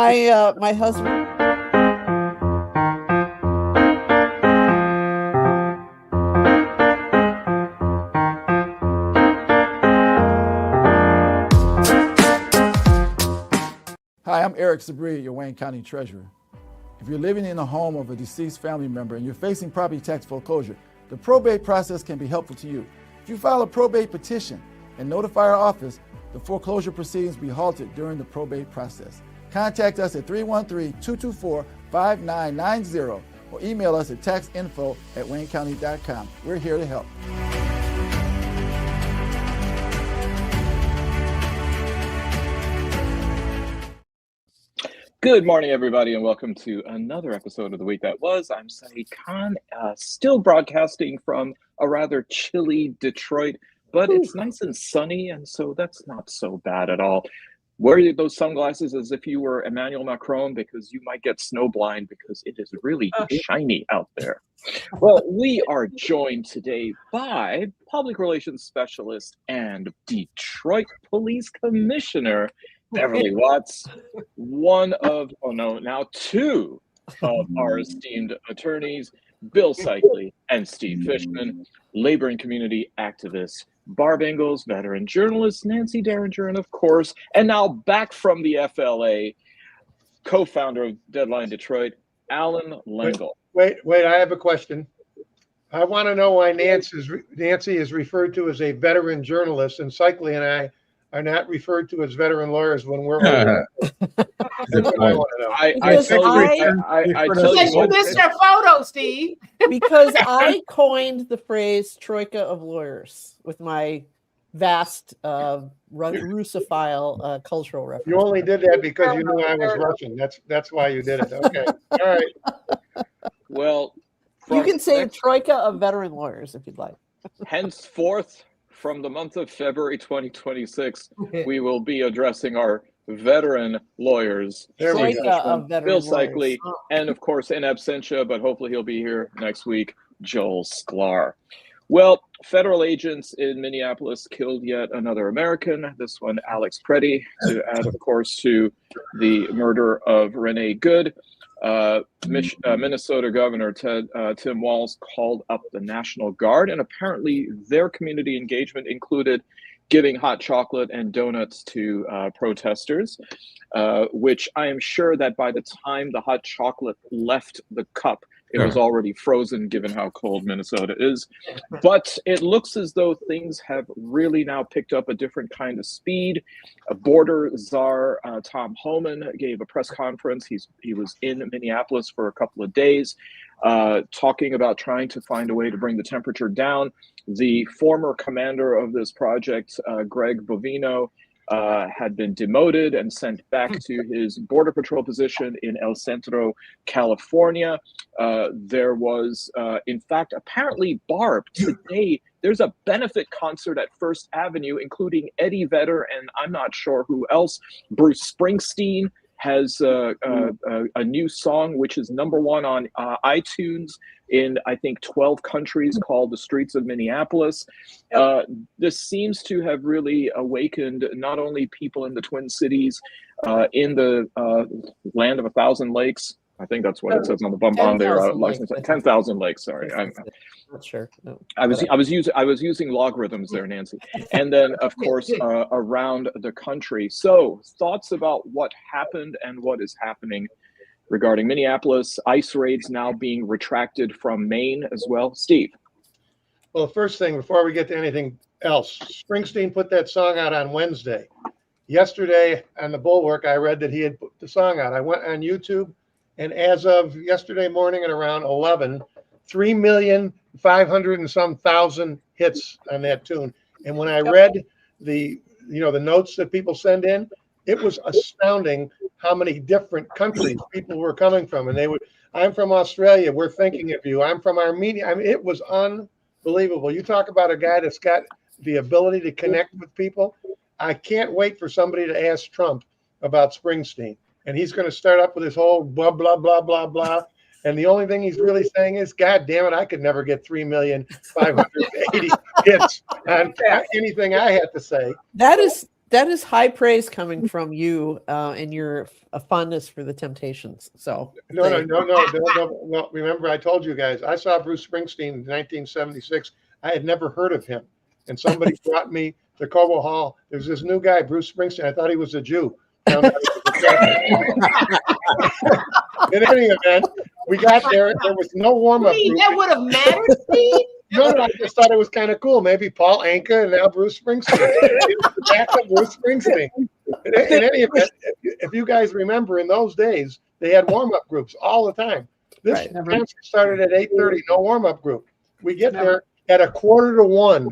my husband. Hi, I'm Eric Sabri, your Wayne County Treasurer. If you're living in the home of a deceased family member and you're facing property tax foreclosure, the probate process can be helpful to you. If you file a probate petition and notify our office, the foreclosure proceedings will be halted during the probate process. Contact us at 313-224-5990 or email us at taxinfo@waynecounty.com. We're here to help. Good morning, everybody, and welcome to another episode of The Week That Was. I'm Saeed Khan, still broadcasting from a rather chilly Detroit, but it's nice and sunny, and so that's not so bad at all. Wear those sunglasses as if you were Emmanuel Macron, because you might get snowblind because it is really shiny out there. Well, we are joined today by Public Relations Specialist and Detroit Police Commissioner Beverly Watts, two of our esteemed attorneys, Bill Seikaly and Steve Fishman, labor and community activists, Barb Ingalls, veteran journalist, Nancy Derringer, and of course, and now back from the FLA, co-founder of Deadline Detroit, Allan Lengel. Wait, I have a question. I want to know why Nancy is referred to as a veteran journalist, and Seikaly and I are not referred to as veteran lawyers when we're older. That's what I want to know. I tell you you missed your photo, Steve. Because I coined the phrase troika of lawyers with my vast Russophile cultural reference. You only did that because you knew I was Russian. That's why you did it. Okay. All right. Well, you can say troika of veteran lawyers if you'd like. Henceforth, from the month of February 2026, we will be addressing our veteran lawyers, There we go. Bill Seikaly, and of course in absentia, but hopefully he'll be here next week, Joel Sklar. Well, federal agents in Minneapolis killed yet another American, this one Alex Preddy, to add, of course, to the murder of Renee Good. Minnesota Governor Tim Walz called up the National Guard, and apparently their community engagement included giving hot chocolate and donuts to protesters, which I am sure that by the time the hot chocolate left the cup, it was already frozen, given how cold Minnesota is. But it looks as though things have really now picked up a different kind of speed. Border czar Tom Homan gave a press conference. He was in Minneapolis for a couple of days, talking about trying to find a way to bring the temperature down. The former commander of this project, Greg Bovino, had been demoted and sent back to his Border Patrol position in El Centro, California. There was, in fact, apparently, Barb, today, there's a benefit concert at First Avenue, including Eddie Vedder and I'm not sure who else. Bruce Springsteen has a new song, which is #1 on iTunes in, I think, 12 countries, called The Streets of Minneapolis. This seems to have really awakened not only people in the Twin Cities, in the land of 1,000 lakes. I think that's what it says on the bump on their license. 10,000 lakes. Sorry, I'm not sure. No. I was using logarithms there, Nancy. And then, of course, around the country. So, thoughts about what happened and what is happening regarding Minneapolis, ICE raids now being retracted from Maine as well. Steve. Well, the first thing, before we get to anything else, Springsteen put that song out on Wednesday. Yesterday on the Bulwark, I read that he had put the song out. I went on YouTube, and as of yesterday morning at around 11, 3,500,000 and some hits on that tune. And when I read the notes that people send in, it was astounding how many different countries people were coming from. And I'm from Australia, we're thinking of you. I'm from Armenia. I mean, it was unbelievable. You talk about a guy that's got the ability to connect with people. I can't wait for somebody to ask Trump about Springsteen. And he's going to start up with his whole blah, blah, blah, blah, blah. And the only thing he's really saying is, God damn it, I could never get 3,580,000 hits on anything I had to say. That that is high praise coming from you and your fondness for the Temptations. So No. Remember, I told you guys, I saw Bruce Springsteen in 1976. I had never heard of him. And somebody brought me to Cobo Hall. There's this new guy, Bruce Springsteen. I thought he was a Jew. Found out he was a Catholic. In any event, we got there. There was no warm-up group. That would have mattered, Steve. No, I just thought it was kind of cool. Maybe Paul Anka and now Bruce Springsteen. Back to Bruce Springsteen. In any event, if you guys remember, in those days, they had warm-up groups all the time. This concert started at 8:30, no warm-up group. We get there at 1:45.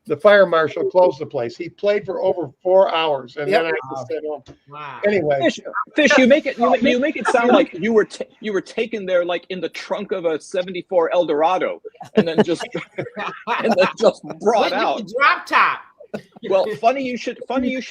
The fire marshal closed the place. He played for over 4 hours, and then I just said, "Oh, wow." Anyway, Fish, you make it sound like you were taken there like in the trunk of a '74 Eldorado, and then just brought out. Drop top. Well, funny you should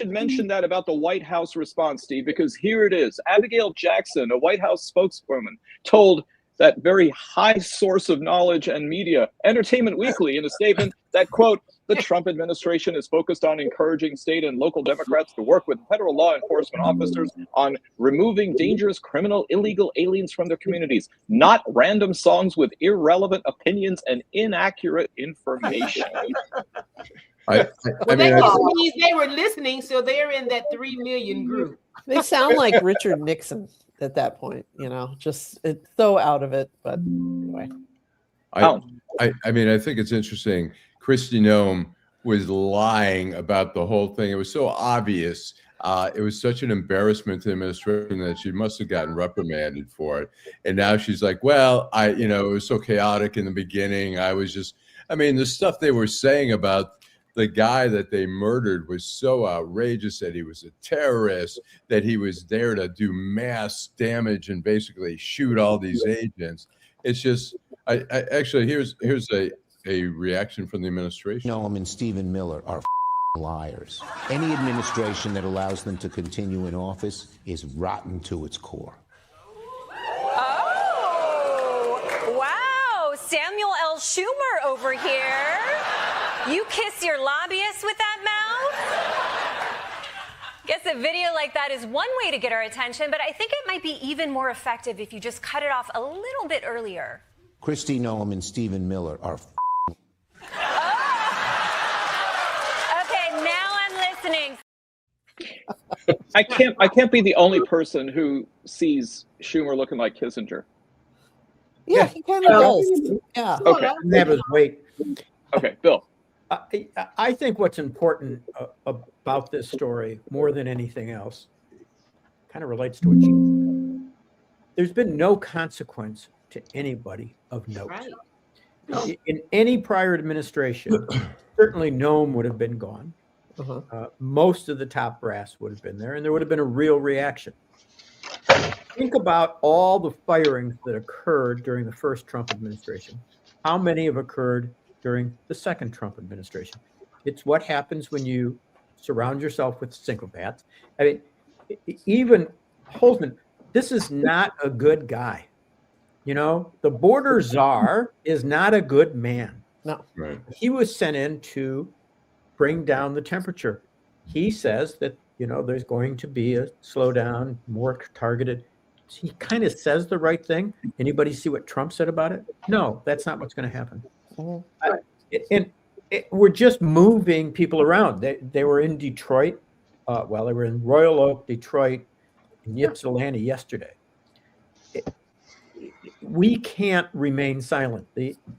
mention that about the White House response, Steve, because here it is. Abigail Jackson, a White House spokeswoman, told that very high source of knowledge and media, Entertainment Weekly, in a statement that, quote, the Trump administration is focused on encouraging state and local Democrats to work with federal law enforcement officers on removing dangerous, criminal, illegal aliens from their communities, not random songs with irrelevant opinions and inaccurate information. I mean, they were listening, so they're in that 3 million group. They sound like Richard Nixon at that point, just it's so out of it. But anyway, I mean, I think it's interesting. Kristi Noem was lying about the whole thing. It was so obvious. It was such an embarrassment to the administration that she must have gotten reprimanded for it. And now she's like, well, it was so chaotic in the beginning. The stuff they were saying about the guy that they murdered was so outrageous, that he was a terrorist, that he was there to do mass damage and basically shoot all these agents. It's just, here's a reaction from the administration. Noem and Stephen Miller are liars. Any administration that allows them to continue in office is rotten to its core. Oh, wow. Samuel L. Schumer over here. You kiss your lobbyists with that mouth? Guess a video like that is one way to get our attention, but I think it might be even more effective if you just cut it off a little bit earlier. Kristi Noem and Stephen Miller are Okay, now I'm listening. I can't be the only person who sees Schumer looking like Kissinger. Yeah, he kind of does. Yeah. Okay. Never wait. Okay, Bill. I think what's important about this story, more than anything else, kind of relates to what you. There's been no consequence to anybody of note. Right. In any prior administration, certainly Noem would have been gone. Most of the top brass would have been there, and there would have been a real reaction. Think about all the firings that occurred during the first Trump administration. How many have occurred during the second Trump administration? It's what happens when you surround yourself with psychopaths. I mean, even Holzman, this is not a good guy. The border czar is not a good man. No. Right. He was sent in to bring down the temperature. He says that, there's going to be a slowdown, more targeted. He kind of says the right thing. Anybody see what Trump said about it? No, that's not what's going to happen. We're just moving people around. They were in Detroit. They were in Royal Oak, Detroit, and Ypsilanti yesterday. We can't remain silent.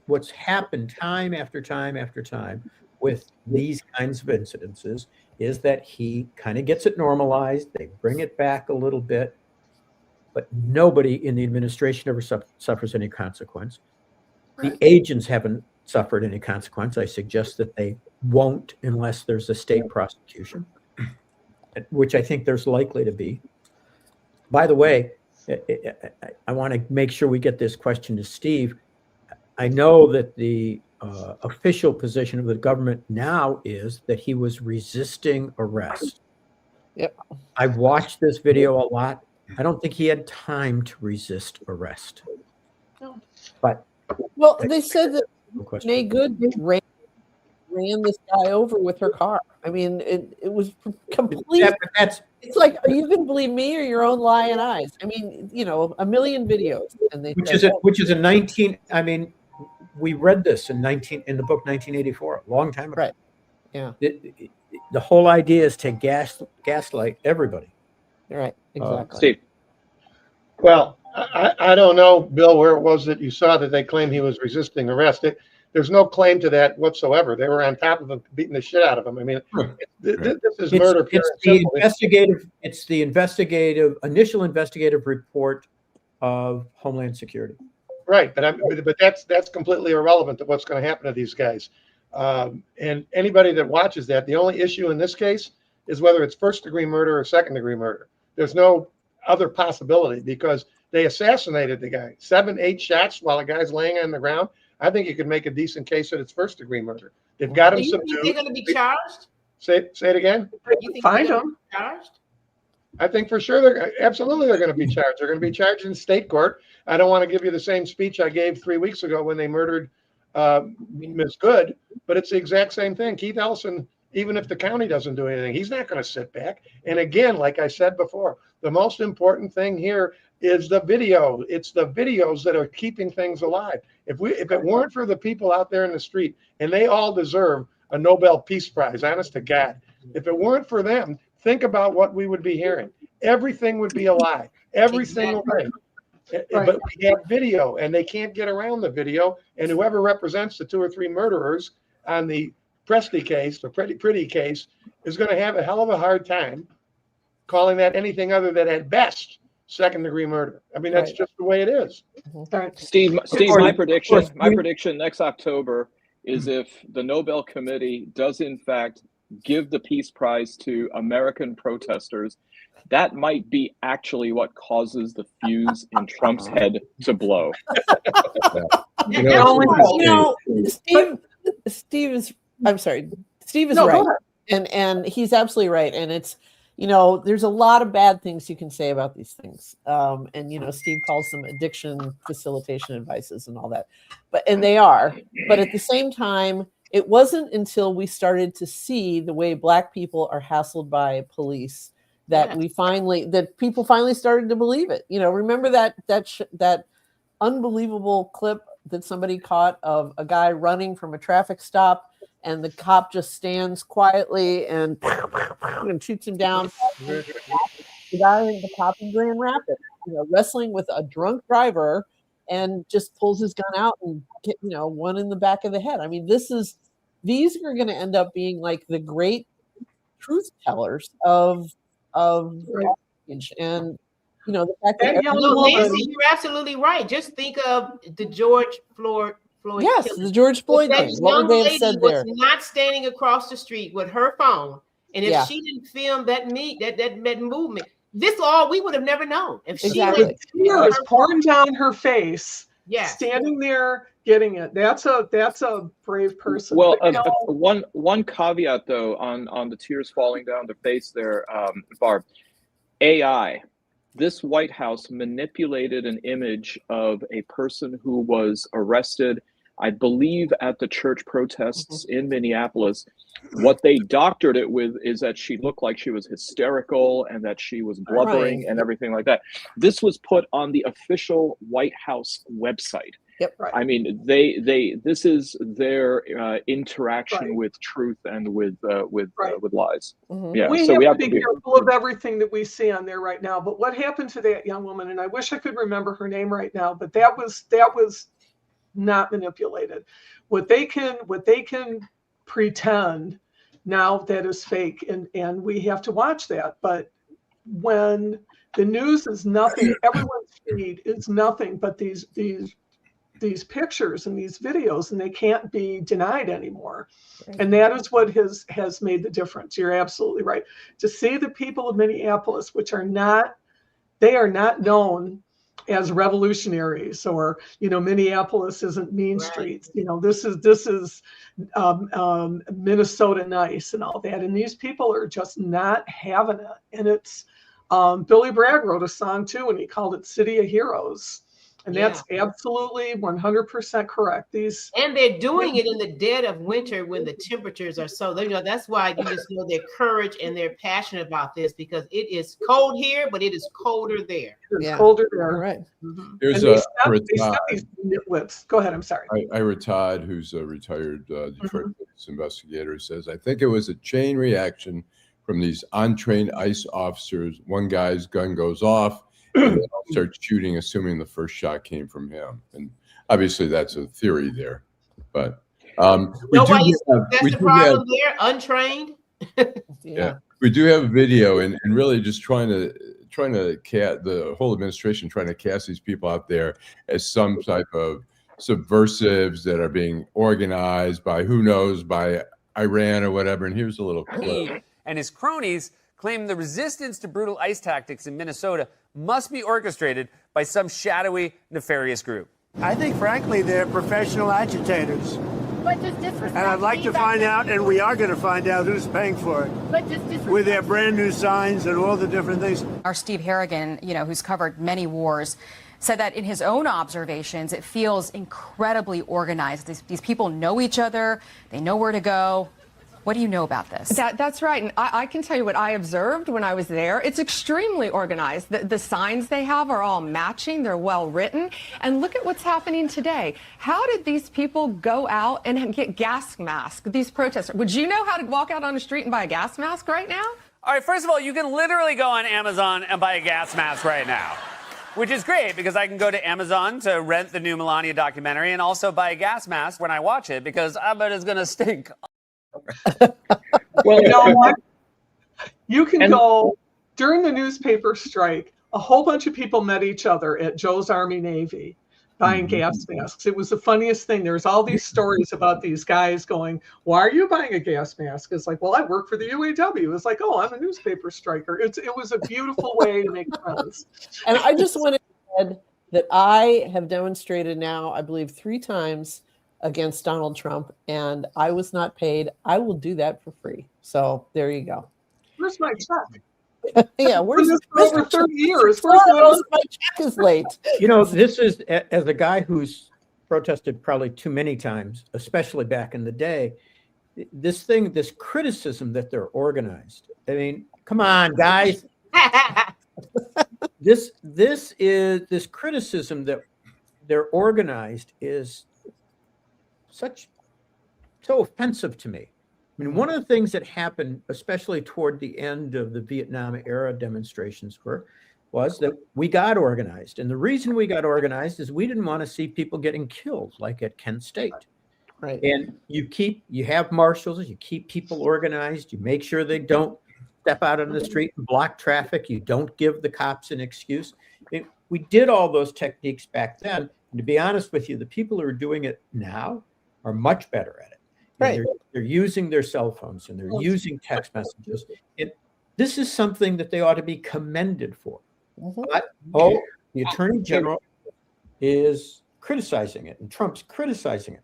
What's happened time after time after time with these kinds of incidences is that he kind of gets it normalized. They bring it back a little bit, but nobody in the administration ever suffers any consequence. The agents haven't suffered any consequence. I suggest that they won't unless there's a state prosecution, which I think there's likely to be. By the way, I want to make sure we get this question to Steve. I know that the official position of the government now is that he was resisting arrest. Yep. I watched this video a lot. I don't think he had time to resist arrest. No. But well, they said that Nay Good ran this guy over with her car. I mean, it was complete. It's like, are you going to believe me or your own lying eyes? I mean, you know, a million videos, and they which is a 19. I mean, we read this in the book 1984, a long time ago. Right. Yeah. The whole idea is to gaslight everybody. Right. Exactly. Steve. Well, I don't know, Bill, where it was that you saw that they claimed he was resisting arrest. There's no claim to that whatsoever. They were on top of him, beating the shit out of him. I mean, this is murder. It's the initial investigative report of Homeland Security. Right, but that's completely irrelevant to what's going to happen to these guys. And anybody that watches that, the only issue in this case is whether it's first-degree murder or second-degree murder. There's no other possibility because they assassinated the guy. 7-8 shots while the guy's laying on the ground. I think you could make a decent case that it's first-degree murder. They've got him subdued. Do you think they're going to be charged? Say it again. You think Find them. Charged? I think for sure they're going to be charged. They're going to be charged in state court. I don't want to give you the same speech I gave 3 weeks ago when they murdered Ms. Good, but it's the exact same thing. Keith Ellison, even if the county doesn't do anything, he's not going to sit back. And again, like I said before, the most important thing here is the video. It's the videos that are keeping things alive. If it weren't for the people out there in the street, and they all deserve a Nobel Peace Prize, honest to God, if it weren't for them, think about what we would be hearing. Everything would be alive. Every single thing. Right. But we have video, and they can't get around the video. And whoever represents the 2 or 3 murderers on the Presti case, the Pretty case, is going to have a hell of a hard time calling that anything other than, at best, second-degree murder. I mean, that's just the way it is. Steve, my prediction next October is if the Nobel Committee does in fact give the Peace Prize to American protesters, that might be actually what causes the fuse in Trump's head to blow. Steve is right. And he's absolutely right. And it's, there's a lot of bad things you can say about these things. And, Steve calls them addiction facilitation advices and all that, and they are, but at the same time, it wasn't until we started to see the way Black people are hassled by police that people finally started to believe it. Remember that unbelievable clip that somebody caught of a guy running from a traffic stop, and the cop just stands quietly and shoots him down. The cop in Grand Rapids, wrestling with a drunk driver, and just pulls his gun out and get, one in the back of the head. I mean, these are going to end up being like the great truth tellers of and the fact that Nancy, you're absolutely right. Just think of the George Floyd. Yes, killing. The George Floyd thing. What would they have said there? Was not standing across the street with her phone, and if she didn't film that movement, we would have never known. If she tears pouring down her face, standing there getting it. That's a brave person. Well, one caveat though on the tears falling down the face there, Barb. AI. This White House manipulated an image of a person who was arrested, I believe, at the church protests in Minneapolis. What they doctored it with is that she looked like she was hysterical and that she was blubbering and everything like that. This was put on the official White House website. Yep. Right. I mean, this is their interaction with truth and with lies. Mm-hmm. Yeah, we have to be careful of everything that we see on there right now. But what happened to that young woman? And I wish I could remember her name right now. But that was not manipulated. What they can pretend now, that is fake, and we have to watch that. But when the news is nothing, everyone's feed is nothing but these pictures and these videos, and they can't be denied anymore. And that is what has made the difference. You're absolutely right. To see the people of Minneapolis, which are not known as revolutionaries, or Minneapolis isn't mean streets. This is Minnesota nice and all that. And these people are just not having it. And it's Billy Bragg wrote a song too, and he called it "City of Heroes." And that's absolutely 100% correct. And they're doing it in the dead of winter when the temperatures are so, that's why you just know their courage and they're passionate about this, because it is cold here, but it is colder there. It's colder there. Right. There's and they step these nitwits. Go ahead. I'm sorry. Ira Todd, who's a retired Detroit police investigator, says, I think it was a chain reaction from these untrained ICE officers. One guy's gun goes off, and they all start shooting, assuming the first shot came from him. And obviously that's a theory there. But that's the problem there, untrained. We do have a video, and really just trying to the whole administration trying to cast these people out there as some type of subversives that are being organized by who knows, by Iran or whatever. And here's a little clip. And his cronies claim the resistance to brutal ICE tactics in Minnesota must be orchestrated by some shadowy, nefarious group. I think, frankly, they're professional agitators. But just disrespect. And I'd like to find out, and we are going to find out, who's paying for it. But just disrespect. With their brand new signs and all the different things. Our Steve Harrigan, who's covered many wars, said that in his own observations, it feels incredibly organized. These people know each other. They know where to go. What do you know about this? That's right. And I can tell you what I observed when I was there. It's extremely organized. The signs they have are all matching. They're well written. And look at what's happening today. How did these people go out and get gas masks, these protesters? Would you know how to walk out on the street and buy a gas mask right now? All right, first of all, you can literally go on Amazon and buy a gas mask right now, which is great because I can go to Amazon to rent the new Melania documentary and also buy a gas mask when I watch it because I bet it's going to stink. Well, you know what? You can go during the newspaper strike. A whole bunch of people met each other at Joe's Army Navy buying gas masks. It was the funniest thing. There's all these stories about these guys going, why are you buying a gas mask? It's like, well, I work for the UAW. It's like, oh, I'm a newspaper striker. It was a beautiful way to make friends. And I just want to add that I have demonstrated now, I believe, 3 times against Donald Trump, and I was not paid. I will do that for free. So there you go. Where's my check? Yeah, where's over 30 years? My check is late. This is, as a guy who's protested probably too many times, especially back in the day, this criticism that they're organized. I mean, come on, guys. This criticism that they're organized is so offensive to me. I mean, one of the things that happened, especially toward the end of the Vietnam era demonstrations, was that we got organized. And the reason we got organized is we didn't want to see people getting killed, like at Kent State. Right. And you have marshals, you keep people organized, you make sure they don't step out on the street and block traffic, you don't give the cops an excuse. We did all those techniques back then. And to be honest with you, the people who are doing it now are much better at it. Right. They're using their cell phones and they're using text messages. This is something that they ought to be commended for. But, the Attorney General is criticizing it and Trump's criticizing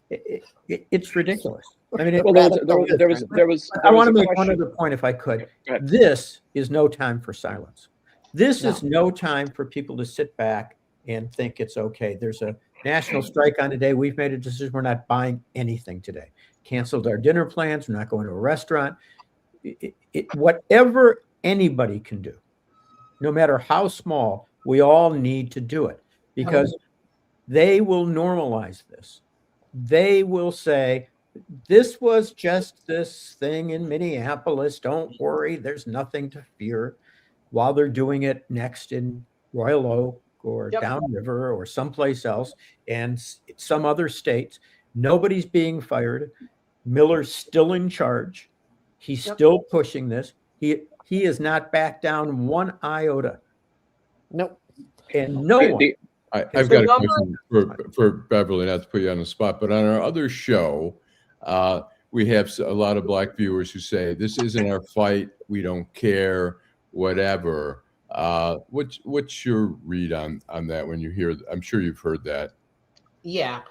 it. It's ridiculous. I mean, I want to make one other point if I could. This is no time for silence. This is no time for people to sit back and think it's okay. There's a national strike on today. We've made a decision. We're not buying anything today. Canceled our dinner plans. We're not going to a restaurant. Whatever anybody can do, no matter how small, we all need to do it because they will normalize this. They will say, this was just this thing in Minneapolis. Don't worry. There's nothing to fear, while they're doing it next in Royal Oak or downriver or someplace else and some other states. Nobody's being fired. Miller's still in charge. He's still pushing this. He has not backed down one iota. Nope. And no one. I've got a question for Beverly, not to put you on the spot, but on our other show, we have a lot of Black viewers who say, this isn't our fight. We don't care, whatever. What's your read on that when you hear? I'm sure you've heard that. Yeah,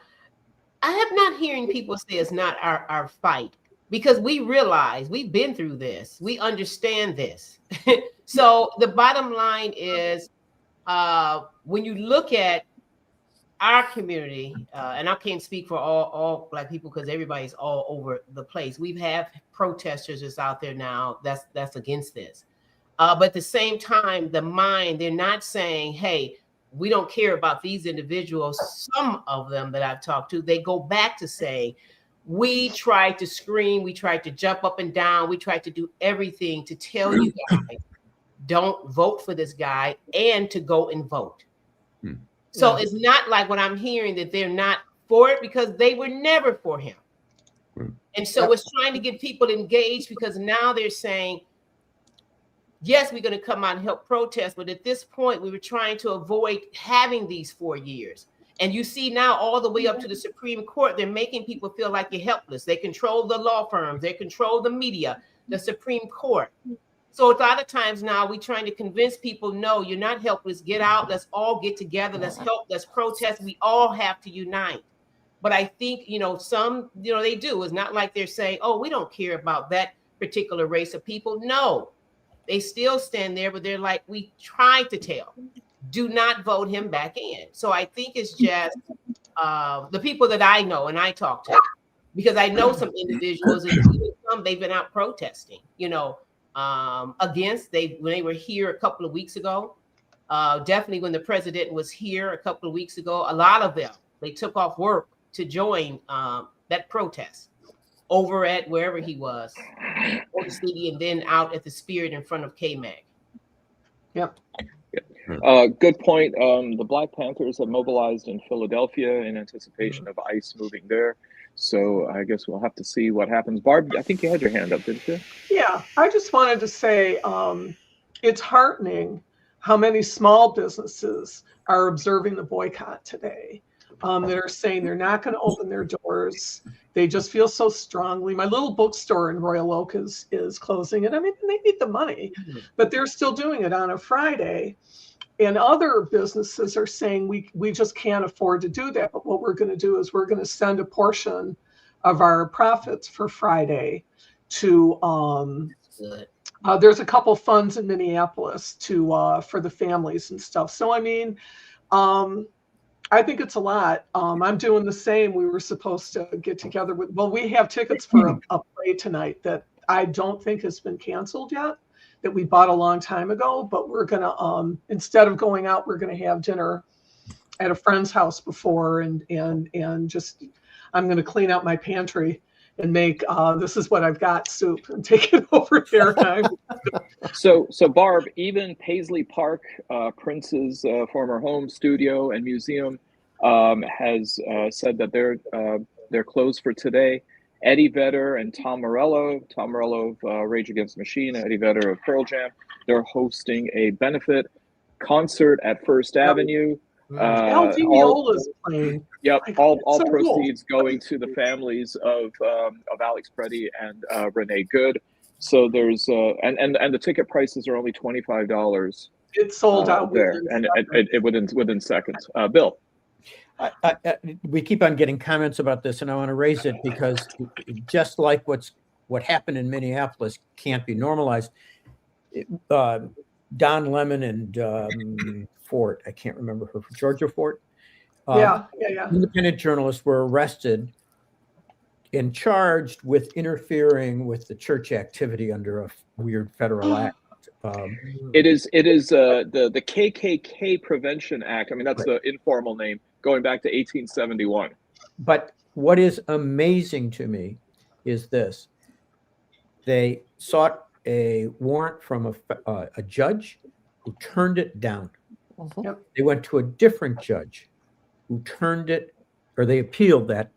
I have not hearing people say it's not our fight because we realize we've been through this. We understand this. So the bottom line is, when you look at our community, and I can't speak for all Black people because everybody's all over the place. We have protesters that's out there now that's against this. But at the same time, they're not saying, hey, we don't care about these individuals. Some of them that I've talked to, they go back to saying, we tried to scream, we tried to jump up and down, we tried to do everything to tell you guys, don't vote for this guy and to go and vote. So it's not like what I'm hearing that they're not for it, because they were never for him. And so it's trying to get people engaged, because now they're saying, yes, we're going to come out and help protest. But at this point, we were trying to avoid having these 4 years. And you see now all the way up to the Supreme Court, they're making people feel like you're helpless. They control the law firms. They control the media, the Supreme Court. So a lot of times now we're trying to convince people, no, you're not helpless. Get out. Let's all get together. Let's help. Let's protest. We all have to unite. But I think, some, they do. It's not like they're saying, oh, we don't care about that particular race of people. No, they still stand there, but they're like, we tried to tell, do not vote him back in. So I think it's just the people that I know and I talk to, because I know some individuals and some they've been out protesting, against when they were here a couple of weeks ago. Definitely when the president was here a couple of weeks ago, a lot of them, they took off work to join that protest over at wherever he was, or the city, and then out at the Spirit in front of KMAG. Yep. Good point. The Black Panthers have mobilized in Philadelphia in anticipation of ICE moving there. So I guess we'll have to see what happens. Barb, I think you had your hand up, didn't you? Yeah, I just wanted to say it's heartening how many small businesses are observing the boycott today, that are saying they're not going to open their doors. They just feel so strongly. My little bookstore in Royal Oak is closing, and I mean, they need the money, but they're still doing it on a Friday. And other businesses are saying we just can't afford to do that. But what we're going to do is we're going to send a portion of our profits for Friday to there's a couple funds in Minneapolis for the families and stuff. So I mean, I think it's a lot. I'm doing the same. We were supposed to get together we have tickets for a play tonight that I don't think has been canceled yet, that we bought a long time ago, but we're going to, instead of going out, we're going to have dinner at a friend's house before and just, I'm going to clean out my pantry and make, this is what I've got soup and take it over there. So Barb, even Paisley Park, Prince's former home studio and museum, has said that they're closed for today. Eddie Vedder and Tom Morello of Rage Against the Machine, Eddie Vedder of Pearl Jam, they're hosting a benefit concert at First Avenue. Al Di Meola's playing. Yep, all so proceeds going to the families of Alex Preddy and Renee Good. So there's and the ticket prices are only $25. It's sold out there, and it within seconds. Bill. We keep on getting comments about this, and I want to raise it because just like what happened in Minneapolis can't be normalized. Don Lemon and Fort, I can't remember her, Georgia Fort. Yeah. Independent journalists were arrested and charged with interfering with the church activity under a weird federal act. It is the KKK Prevention Act. I mean, that's the informal name, going back to 1871. But what is amazing to me is this: they sought a warrant from a judge who turned it down. Yep. They went to a different judge who turned it, or they appealed that.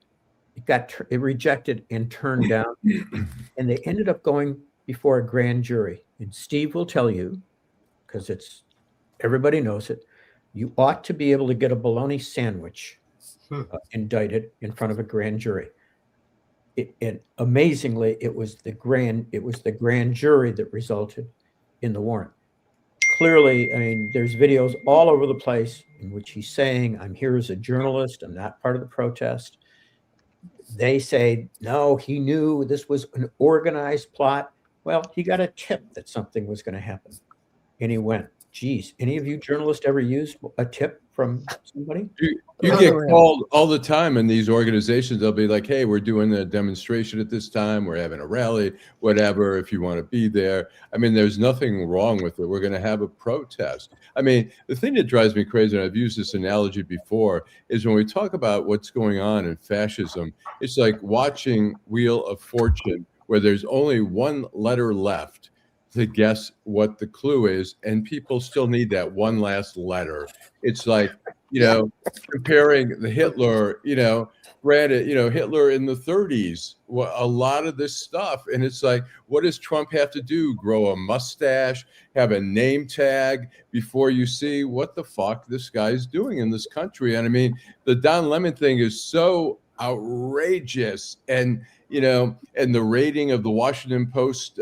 It rejected and turned down, and they ended up going before a grand jury. And Steve will tell you, because everybody knows it, you ought to be able to get a bologna sandwich indicted in front of a grand jury. And amazingly, it was the grand jury that resulted in the warrant. Clearly, I mean, there's videos all over the place in which he's saying, I'm here as a journalist, I'm not part of the protest. They say, no, he knew this was an organized plot. Well, he got a tip that something was going to happen, and he went. Geez, any of you journalists ever used a tip from somebody? You get called all the time in these organizations. They'll be like, hey, we're doing a demonstration at this time. We're having a rally, whatever, if you want to be there. I mean, there's nothing wrong with it. We're going to have a protest. I mean, the thing that drives me crazy, and I've used this analogy before, is when we talk about what's going on in fascism, it's like watching Wheel of Fortune, where there's only one letter left to guess what the clue is, and people still need that one last letter. It's like, comparing the Hitler, granted, Hitler in the 30s, a lot of this stuff. And it's like, what does Trump have to do? Grow a mustache, have a name tag before you see what the fuck this guy's doing in this country? And I mean, the Don Lemon thing is so outrageous. And, and the rating of the Washington Post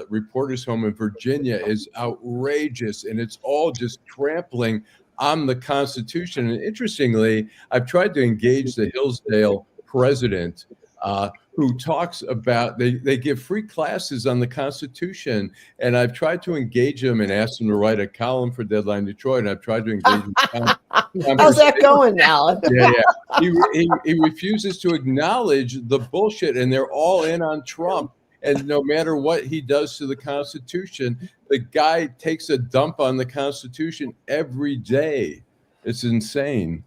reporters' home in Virginia is outrageous. And it's all just trampling on the Constitution. And interestingly, I've tried to engage the Hillsdale president who talks about, they give free classes on the Constitution. And I've tried to engage him and ask him to write a column for Deadline Detroit. And I've tried to engage him. How's that going, Alan? Yeah. He refuses to acknowledge the bullshit, and they're all in on Trump. And no matter what he does to the Constitution, the guy takes a dump on the Constitution every day. It's insane.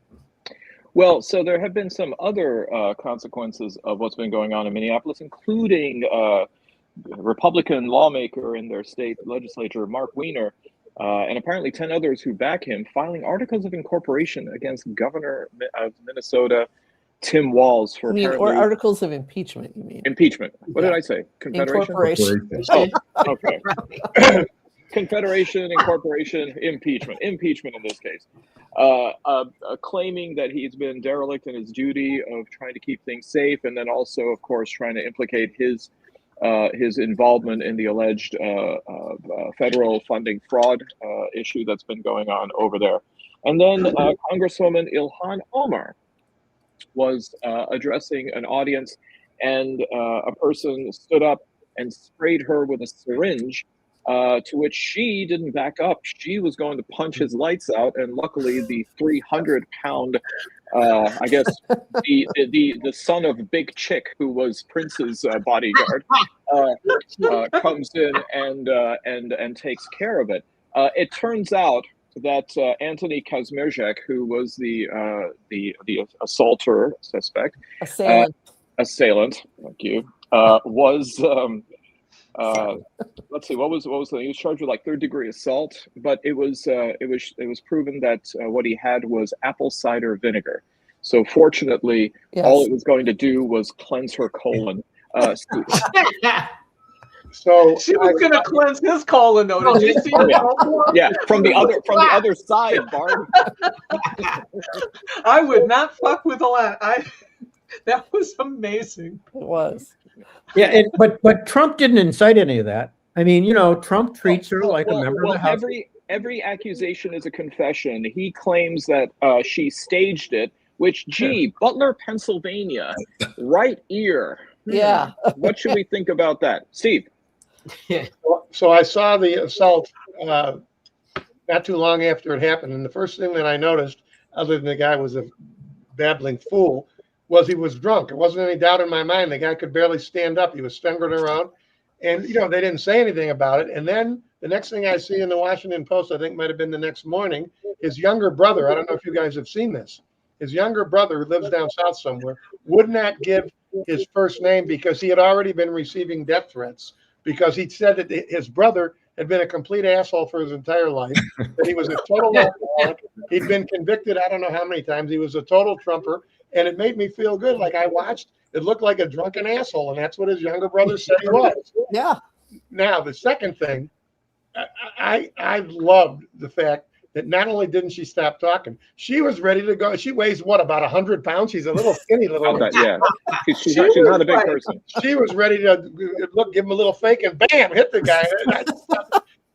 Well, so there have been some other consequences of what's been going on in Minneapolis, including a Republican lawmaker in their state legislature, Mark Weiner, and apparently 10 others who back him, filing articles of incorporation against Governor of Minnesota, Tim Walz, for or articles of impeachment, you mean? Impeachment. What did I say? Confederation? Incorporation. Oh, okay. Confederation, incorporation, impeachment. Impeachment in this case. Claiming that he's been derelict in his duty of trying to keep things safe, and then also, of course, trying to implicate his involvement in the alleged federal funding fraud issue that's been going on over there. And then Congresswoman Ilhan Omar was addressing an audience, and a person stood up and sprayed her with a syringe, to which she didn't back up. She was going to punch his lights out, and luckily the 300-pound, I guess, the son of Big Chick, who was Prince's bodyguard, comes in and takes care of it. It turns out that Anthony Kazmierczak, who was the assaulter suspect, assailant, thank you, was let's see, what was the, he was charged with like 3rd-degree assault, but it was proven that what he had was apple cider vinegar. So fortunately, all it was going to do was cleanse her colon. So she was going to cleanse his colon, though. Did you see yeah, from the other side, Barb. I would not fuck with Allan. That was amazing. It was. Yeah, but Trump didn't incite any of that. I mean, Trump treats her like a member of the House. Every accusation is a confession. He claims that she staged it, which, Butler, Pennsylvania, right ear. Yeah. What should we think about that? Steve? So I saw the assault not too long after it happened, and the first thing that I noticed, other than the guy was a babbling fool, was he was drunk. There wasn't any doubt in my mind. The guy could barely stand up. He was staggering around, and they didn't say anything about it. And then the next thing I see in the Washington Post, I think might have been the next morning, his younger brother, I don't know if you guys have seen this, his younger brother, who lives down south somewhere, would not give his first name because he had already been receiving death threats, because he said that his brother had been a complete asshole for his entire life, that he was a total alcoholic. He'd been convicted I don't know how many times. He was a total trumper, and it made me feel good. Like I watched, it looked like a drunken asshole, and that's what his younger brother said he was. Yeah. Now, the second thing, I loved the fact that not only didn't she stop talking, she was ready to go. She weighs, what, about 100 pounds? She's a little skinny little. Yeah, she's not a big person. She was ready to give him a little fake and bam, hit the guy.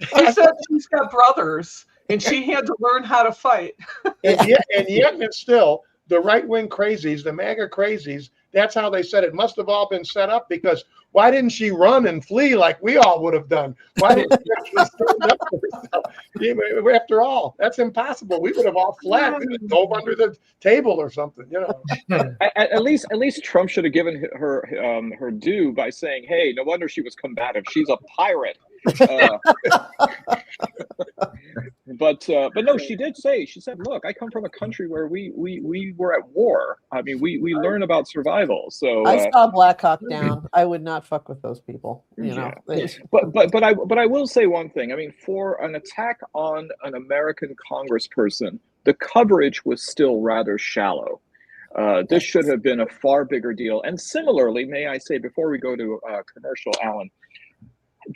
She said she's got brothers, and she had to learn how to fight. and yet, still, the right-wing crazies, the MAGA crazies, that's how they said it must have all been set up, because why didn't she run and flee like we all would have done? Why didn't she actually stand up for herself? After all, that's impossible. We would have all fled. We would have dove under the table or something, you know. At least Trump should have given her due by saying, "Hey, no wonder she was combative. She's a pirate." But no, she did say, she said, "Look, I come from a country where we were at war. I mean, we learn about survival." So I saw Black Hawk Down. I would not fuck with those people. You know. But I will say one thing. I mean, for an attack on an American congressperson, the coverage was still rather shallow. This should have been a far bigger deal. And similarly, may I say, before we go to commercial, Alan,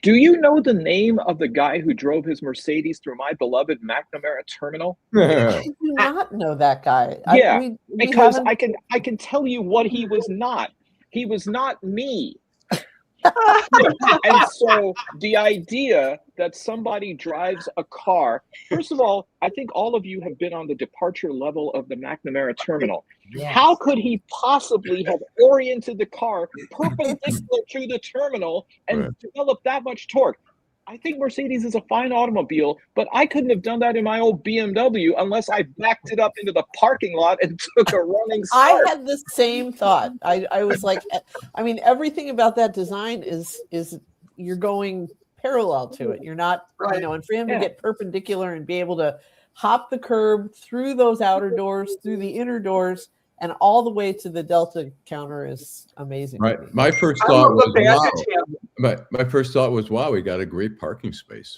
do you know the name of the guy who drove his Mercedes through my beloved McNamara terminal? I do not know that guy. Yeah, because I can tell you what he was not. He was not me. And so the idea that somebody drives a car, first of all, I think all of you have been on the departure level of the McNamara terminal. Yes. How could he possibly have oriented the car perpendicular to the terminal and developed that much torque? I think Mercedes is a fine automobile, but I couldn't have done that in my old BMW unless I backed it up into the parking lot and took a running start. I had the same thought. I was like, I mean, everything about that design is you're going parallel to it. You're not, you know, and for him to get perpendicular and be able to hop the curb through those outer doors, through the inner doors, and all the way to the Delta counter is amazing. Right. My first thought was, wow. My first thought was, wow, we got a great parking space.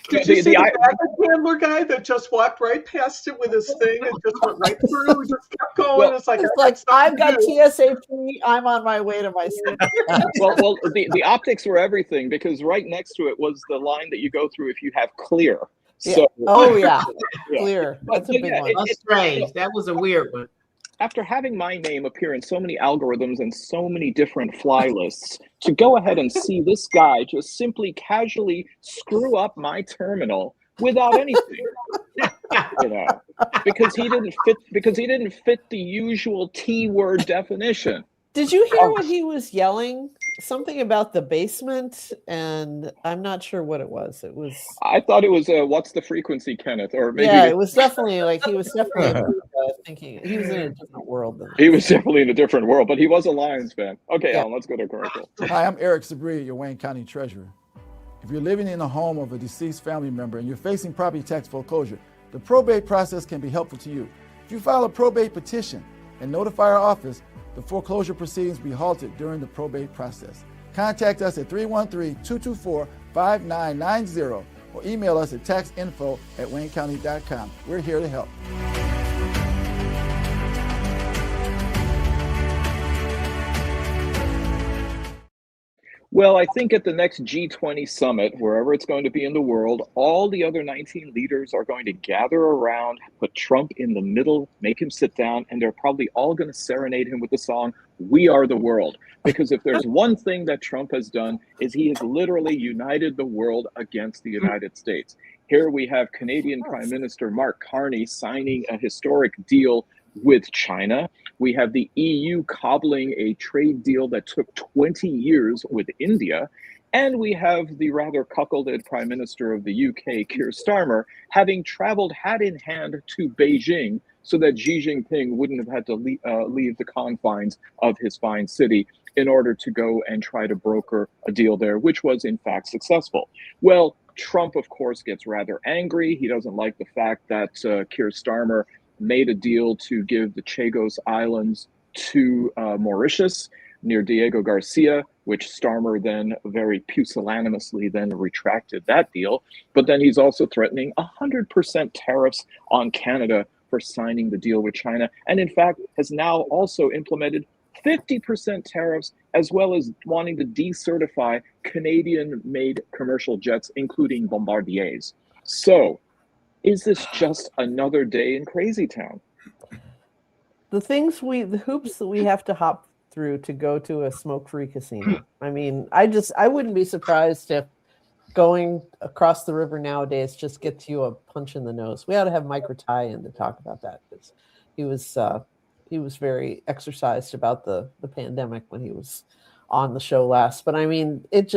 Did you see the baggage handler guy that just walked right past it with his thing and just went right through, just kept going? Well, it's like I've got TSA free. I'm on my way to my seat. well, the optics were everything, because right next to it was the line that you go through if you have clear. So, clear. That's a big one. That's strange. That was a weird one. After having my name appear in so many algorithms and so many different fly lists, to go ahead and see this guy just simply casually screw up my terminal without anything, you know, because he didn't fit the usual T-word definition. Did you hear what he was yelling? Something about the basement, and I'm not sure what it was. It was. I thought it was what's the frequency, Kenneth? Or maybe it was definitely like he was definitely thinking he was in a different world than he was definitely in a different world, but he was a Lions fan. Okay, Alan, let's go to commercial. Hi, I'm Eric Sabri, your Wayne County Treasurer. If you're living in the home of a deceased family member and you're facing property tax foreclosure, the probate process can be helpful to you. If you file a probate petition and notify our office, the foreclosure proceedings will be halted during the probate process. Contact us at 313-224-5990 or email us at taxinfo@waynecounty.com. We're here to help. Well, I think at the next G20 summit, wherever it's going to be in the world, all the other 19 leaders are going to gather around, put Trump in the middle, make him sit down, and they're probably all going to serenade him with the song, "We Are the World." Because if there's one thing that Trump has done, is he has literally united the world against the United States. Here we have Canadian Prime Minister Mark Carney signing a historic deal with China. We have the EU cobbling a trade deal that took 20 years with India. And we have the rather cuckolded Prime Minister of the UK, Keir Starmer, having traveled hat in hand to Beijing so that Xi Jinping wouldn't have had to leave the confines of his fine city in order to go and try to broker a deal there, which was in fact successful. Well, Trump, of course, gets rather angry. He doesn't like the fact that Keir Starmer made a deal to give the Chagos Islands to Mauritius near Diego Garcia, which Starmer then very pusillanimously then retracted that deal. But then he's also threatening 100% tariffs on Canada for signing the deal with China. And in fact, has now also implemented 50% tariffs, as well as wanting to decertify Canadian-made commercial jets, including Bombardiers. So, is this just another day in Crazy Town? The hoops that we have to hop through to go to a smoke-free casino. I mean, I wouldn't be surprised if going across the river nowadays just gets you a punch in the nose. We ought to have Mike Ratai in to talk about that, because he was very exercised about the pandemic when he was on the show last. But I mean, I've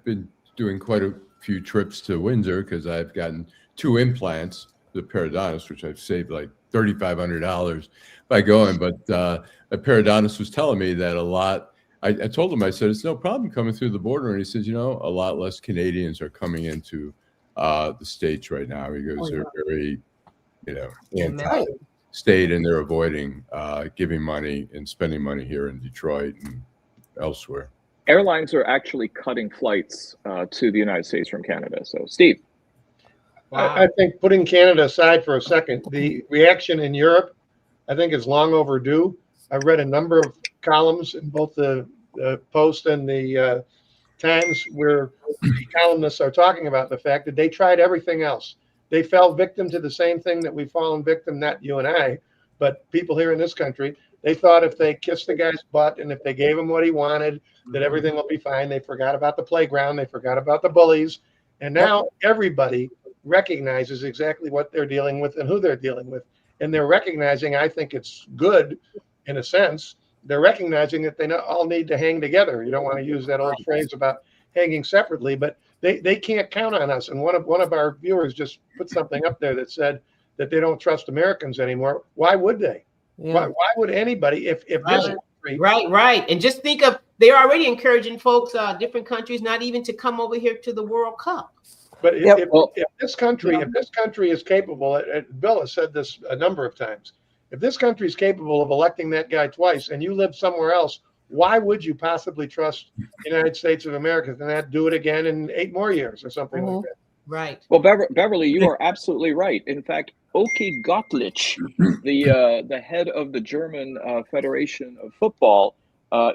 been doing quite a few trips to Windsor because I've gotten 2 implants, the periodontist, which I've saved like $3,500 by going. But a periodontist was telling me that a lot. I told him, I said, it's no problem coming through the border, and he says, a lot less Canadians are coming into the States right now because they're very, anti-state, and they're avoiding giving money and spending money here in Detroit and elsewhere. Airlines are actually cutting flights to the United States from Canada. So, Steve. I think, putting Canada aside for a second, the reaction in Europe, I think, is long overdue. I've read a number of columns in both the Post and the Times where the columnists are talking about the fact that they tried everything else. They fell victim to the same thing that we've fallen victim, not you and I, but people here in this country. They thought if they kissed the guy's butt and if they gave him what he wanted, that everything will be fine. They forgot about the playground. They forgot about the bullies. And now everybody recognizes exactly what they're dealing with and who they're dealing with. And they're recognizing, I think it's good in a sense, they're recognizing that they all need to hang together. You don't want to use that old phrase about hanging separately, but they can't count on us. And one of our viewers just put something up there that said that they don't trust Americans anymore. Why would they? Yeah. Why would anybody, if this country... Right. And just think of, they're already encouraging folks, different countries, not even to come over here to the World Cup. But if this country is capable, Bill has said this a number of times, if this country is capable of electing that guy twice and you live somewhere else, why would you possibly trust the United States of America to not do it again in 8 more years or something like that? Right. Well, Beverly, you are absolutely right. In fact, Oki Gottlich, the head of the German Federation of Football,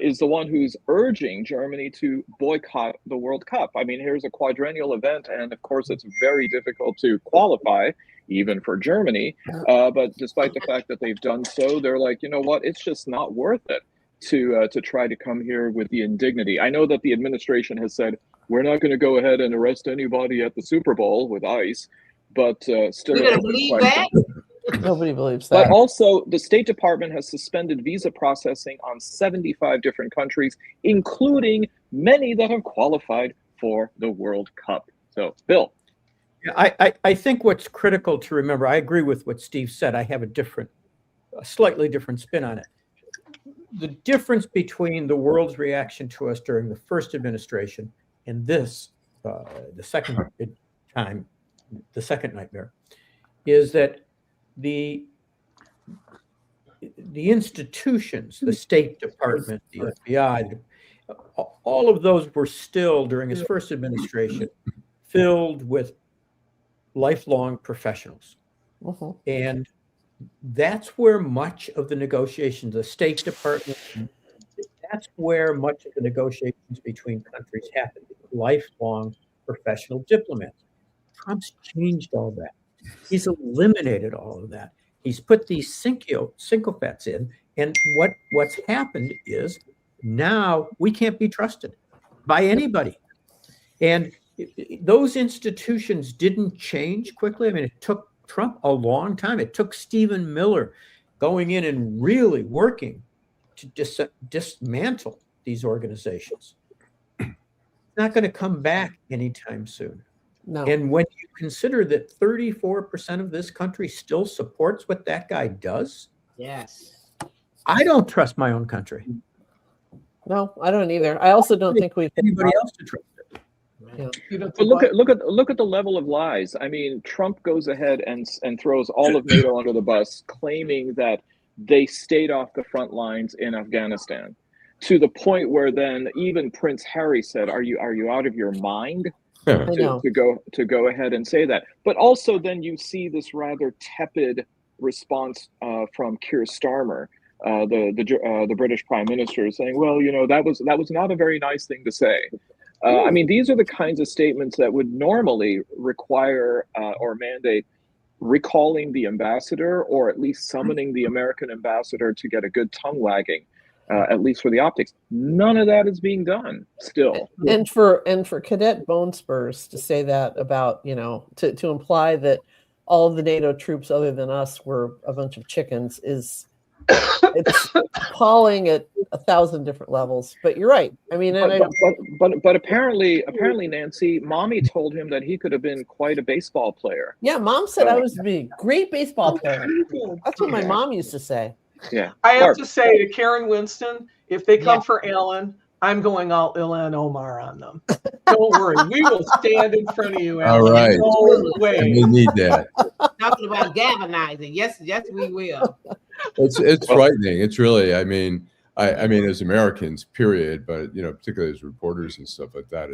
is the one who's urging Germany to boycott the World Cup. I mean, here's a quadrennial event, and of course, it's very difficult to qualify, even for Germany. But despite the fact that they've done so, they're like, you know what? It's just not worth it to try to come here with the indignity. I know that the administration has said, we're not going to go ahead and arrest anybody at the Super Bowl with ICE, but still. You're going to believe that? Nobody believes that. But also, the State Department has suspended visa processing on 75 different countries, including many that have qualified for the World Cup. So, Bill. Yeah, I think what's critical to remember, I agree with what Steve said. I have a slightly different spin on it. The difference between the world's reaction to us during the first administration and this, the second nightmare, is that the institutions, the State Department, the FBI, all of those were still, during his first administration, filled with lifelong professionals. And that's where much of the negotiations, the State Department, that's where much of the negotiations between countries happen. Lifelong professional diplomats. Trump's changed all that. He's eliminated all of that. He's put these sycophants in, and what's happened is now we can't be trusted by anybody. And those institutions didn't change quickly. I mean, it took Trump a long time. It took Stephen Miller going in and really working to dismantle these organizations. It's not going to come back anytime soon. No. And when you consider that 34% of this country still supports what that guy does, yes, I don't trust my own country. No, I don't either. I also don't think we've anybody else to trust it. Yeah. But look at the level of lies. I mean, Trump goes ahead and throws all of NATO under the bus, claiming that they stayed off the front lines in Afghanistan, to the point where then even Prince Harry said, "Are you out of your mind?" To go ahead and say that. But also then you see this rather tepid response from Keir Starmer, the British Prime Minister, saying, "Well, that was not a very nice thing to say." I mean, these are the kinds of statements that would normally require or mandate recalling the ambassador, or at least summoning the American ambassador to get a good tongue wagging. at least for the optics. None of that is being done still. And for Cadet Bone Spurs to say that about, to imply that all of the NATO troops other than us were a bunch of chickens it's appalling at 1,000 different levels. But you're right. I mean, but apparently, Nancy, Mommy told him that he could have been quite a baseball player. Yeah, Mom said I was a great baseball player. That's what my mom used to say. Yeah, I have to say to Karen Winston, if they come for Allan, I'm going all Ilhan Omar on them. Don't worry, we will stand in front of you, Allan. All right. No way. We need that. Talking about galvanizing. Yes, we will. It's frightening. It's really, I mean, as Americans, period, but particularly as reporters and stuff like that,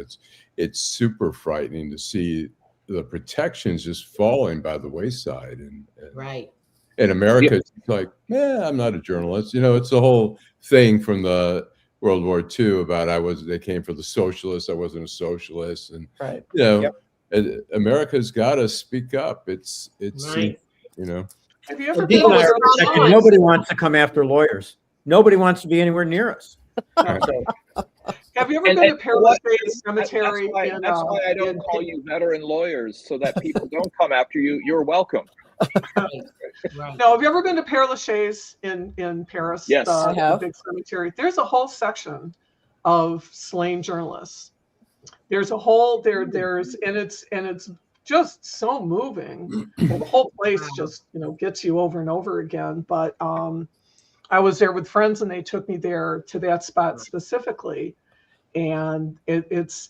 it's super frightening to see the protections just falling by the wayside. And right. In America, it's like, I'm not a journalist. It's the whole thing from the World War II about they came for the socialists. I wasn't a socialist, and right. America's got to speak up. It's right. Have you ever been nobody wants to come after lawyers. Nobody wants to be anywhere near us. Have you ever been to Paris Cemetery? That's why I don't call you veteran lawyers, so that people don't come after you. You're welcome. Right. No, have you ever been to Père Lachaise in Paris? Yes, I have. The big cemetery. There's a whole section of slain journalists. There's a whole there's and it's just so moving. The whole place just gets you over and over again. But I was there with friends and they took me there to that spot specifically, and it's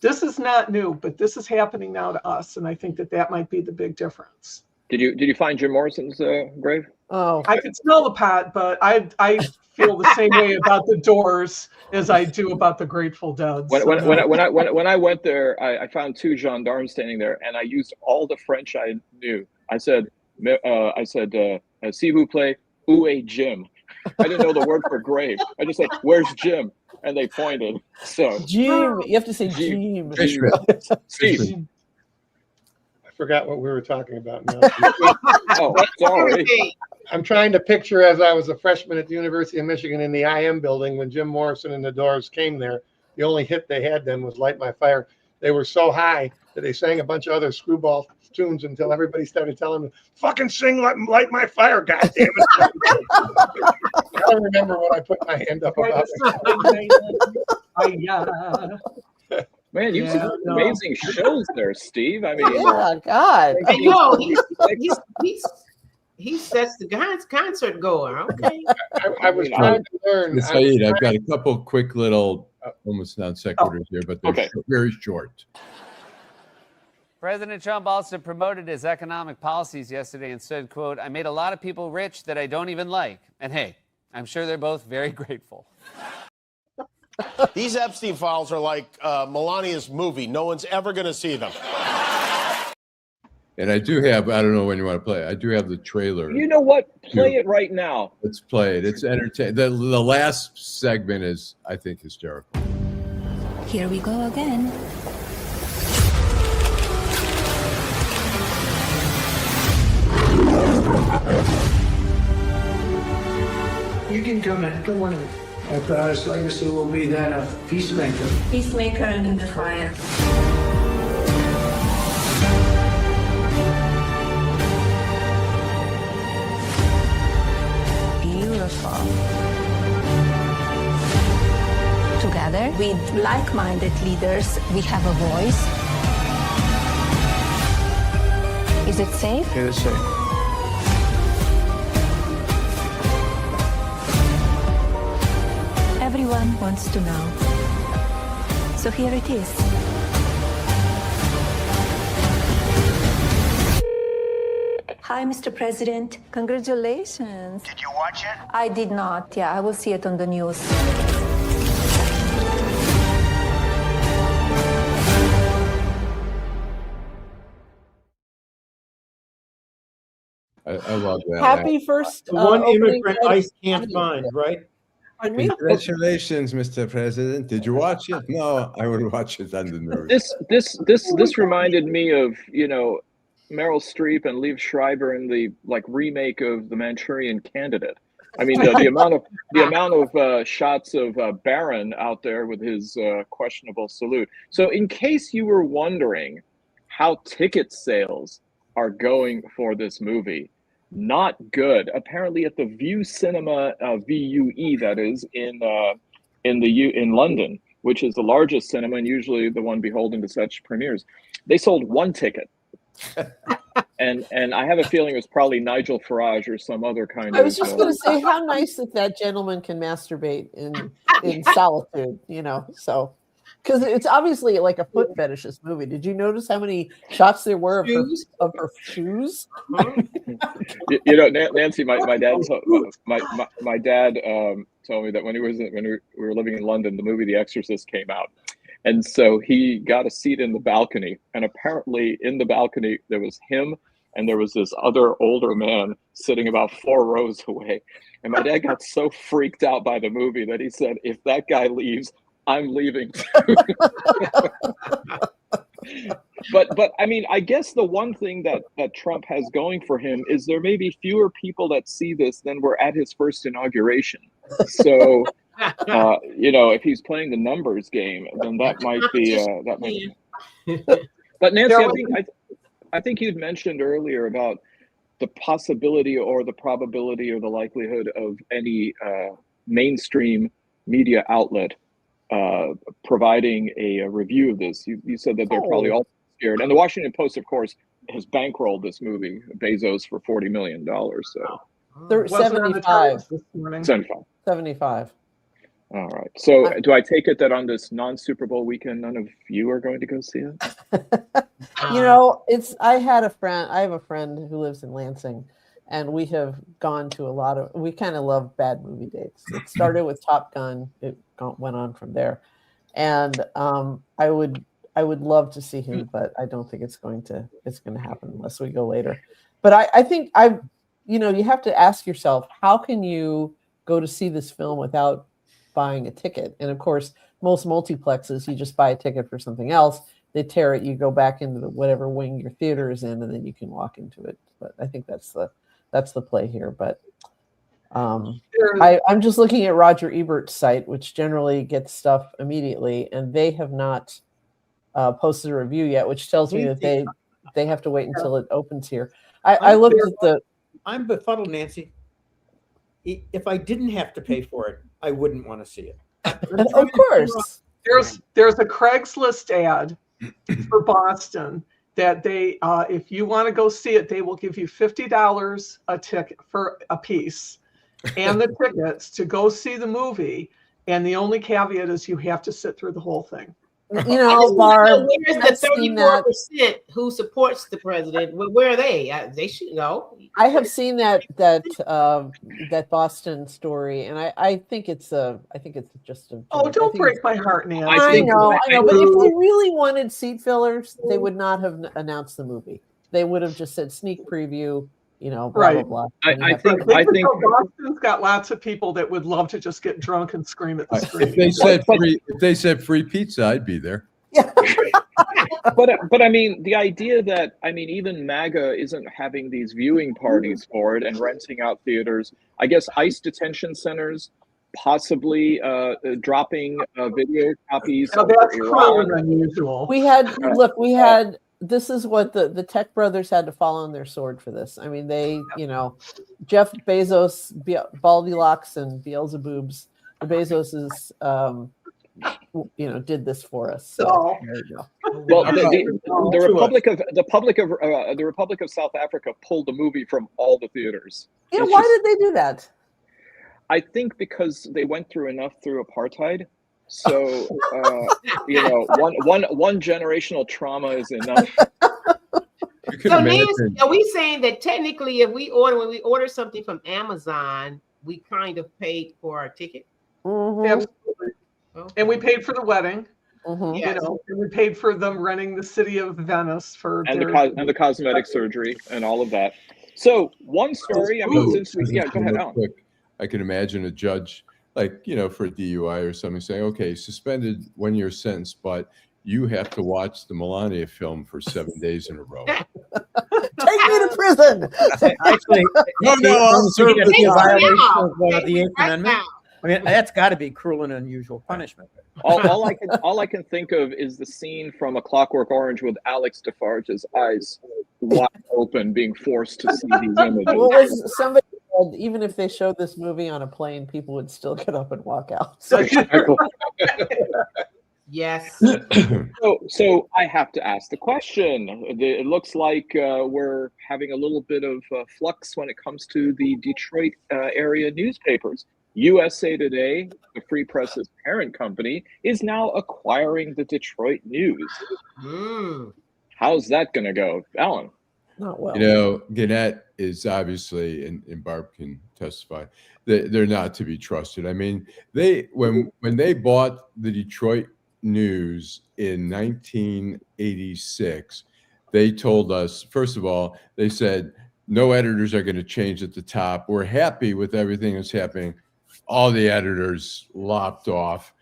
this is not new, but this is happening now to us, and I think that might be the big difference. Did you find Jim Morrison's grave? Oh, I could smell the pot, but I feel the same way about the Doors as I do about the Grateful Dead. When I went there, I found two gendarmes standing there, and I used all the French I knew. I said, s'il vous plaît, où est Jim? I didn't know the word for grave. I just said, where's Jim? And they pointed. So Jim, you have to say Jim. Steve. I forgot what we were talking about now. Oh, sorry. I'm trying to picture as I was a freshman at the University of Michigan in the IM building when Jim Morrison and the Doors came there. The only hit they had then was Light My Fire. They were so high that they sang a bunch of other screwball tunes until everybody started telling them, fucking sing Light My Fire, goddammit. I don't remember what I put my hand up about. Man, you've seen amazing shows there, Steve. I mean, oh God. I know he sets the concert going. Okay. I was trying to learn. Saeed, I've got a couple quick little almost non sequiturs here, but they're very short. President Trump also promoted his economic policies yesterday and said, quote, I made a lot of people rich that I don't even like. And hey, I'm sure they're both very grateful. These Epstein files are like Melania's movie. No one's ever going to see them. And I do have, I don't know when you want to play it. I do have the trailer. You know what? Play it right now. Let's play it. It's entertaining. The last segment is, I think, hysterical. Here we go again. You can come in. Come on in. Our proudest legacy will be that of peacemaker. Peacemaker in the fire. Beautiful. Together with like-minded leaders, we have a voice. Is it safe? It is safe. Everyone wants to know. So here it is. Hi, Mr. President. Congratulations. Did you watch it? I did not. Yeah, I will see it on the news. I love that. Happy first. The one immigrant ICE can't find, right? Congratulations, Mr. President. Did you watch it? No, I would watch it on the news. This reminded me of, you know, Meryl Streep and Liev Schreiber in the remake of The Manchurian Candidate. I mean, the amount of shots of Barron out there with his questionable salute. So, in case you were wondering how ticket sales are going for this movie, not good. Apparently, at the Vue Cinema, VUE, that is in London, which is the largest cinema and usually the one beholden to such premieres, they sold one ticket. And I have a feeling it was probably Nigel Farage or some other kind of. I was just going to say, how nice that gentleman can masturbate in solitude, so. Because it's obviously like a foot fetishist movie. Did you notice how many shots there were of her shoes? Nancy, my dad told me that when we were living in London, the movie The Exorcist came out, and so he got a seat in the balcony. And apparently, in the balcony, there was him, and there was this other older man sitting about 4 rows away. And my dad got so freaked out by the movie that he said, "If that guy leaves, I'm leaving too." But I mean, I guess the one thing that Trump has going for him is there may be fewer people that see this than were at his first inauguration. So, if he's playing the numbers game, then that might be But Nancy, I think you'd mentioned earlier about the possibility or the probability or the likelihood of any mainstream media outlet providing a review of this. You said that they're probably all scared. And the Washington Post, of course, has bankrolled this movie, Bezos, for $40 million. So 75. 75. All right. So do I take it that on this non-Super Bowl weekend, none of you are going to go see it? I have a friend who lives in Lansing, and we have gone to we kind of love bad movie dates. It started with Top Gun. It went on from there. And I would love to see him, but I don't think it's going to happen unless we go later. But I think you have to ask yourself, how can you go to see this film without buying a ticket? And of course, most multiplexes, you just buy a ticket for something else. They tear it, you go back into whatever wing your theater is in, and then you can walk into it. But I think that's the play here. But I'm just looking at Roger Ebert's site, which generally gets stuff immediately, and they have not posted a review yet, which tells me that they have to wait until it opens here. I looked at I'm befuddled, Nancy. If I didn't have to pay for it, I wouldn't want to see it. Of course. There's a Craigslist ad for Boston that they, if you want to go see it, they will give you $50 a ticket for a piece and the tickets to go see the movie. And the only caveat is you have to sit through the whole thing. Barb, where's the 34% who supports the president? Where are they? They should know. I have seen that Boston story, and I think it's just a. Oh, don't break my heart, Nancy. I know. But if they really wanted seat fillers, they would not have announced the movie. They would have just said sneak preview. Blah, blah, blah. I think Boston's got lots of people that would love to just get drunk and scream at the screen. If they said free pizza, I'd be there. But I mean, the idea that even MAGA isn't having these viewing parties for it and renting out theaters. I guess ICE detention centers possibly dropping video copies. Now, that's probably unusual. We had. This is what the Tech brothers had to fall on their sword for this. I mean, they, Jeff Bezos, Baldilocks, and Beelzebubs, the Bezoses, did this for us. So there you go. Well, the Republic of South Africa pulled the movie from all the theaters. Yeah, why did they do that? I think because they went through enough through apartheid. So, one generational trauma is enough. So, Nancy, are we saying that technically, when we order something from Amazon, we kind of paid for our ticket? Mm-hmm. Absolutely. Okay. And we paid for the wedding. Mm-hmm. And we paid for them renting the city of Venice for the cosmetic surgery and all of that. So, one story. Go ahead, Alan. I can imagine a judge, for a DUI or something, saying, okay, suspended 1 year sentence, but you have to watch the Melania film for 7 days in a row. Take me to prison. Actually, I'll serve it's the a time. violation of the Eighth Amendment. I mean, that's got to be cruel and unusual punishment. all I can think of is the scene from A Clockwork Orange with Alex Defarge's eyes wide open, being forced to see these images. Well, was somebody said even if they showed this movie on a plane, people would still get up and walk out. So. Yes. So I have to ask the question. It looks like we're having a little bit of flux when it comes to the Detroit area newspapers. USA Today, the Free Press's parent company, is now acquiring the Detroit News. How's that going to go, Alan? Not well. You know, Gannett is obviously, and Barb can testify, they're not to be trusted. I mean, when they bought the Detroit News in 1986, they told us, first of all, they said, no editors are going to change at the top. We're happy with everything that's happening. All the editors lopped off.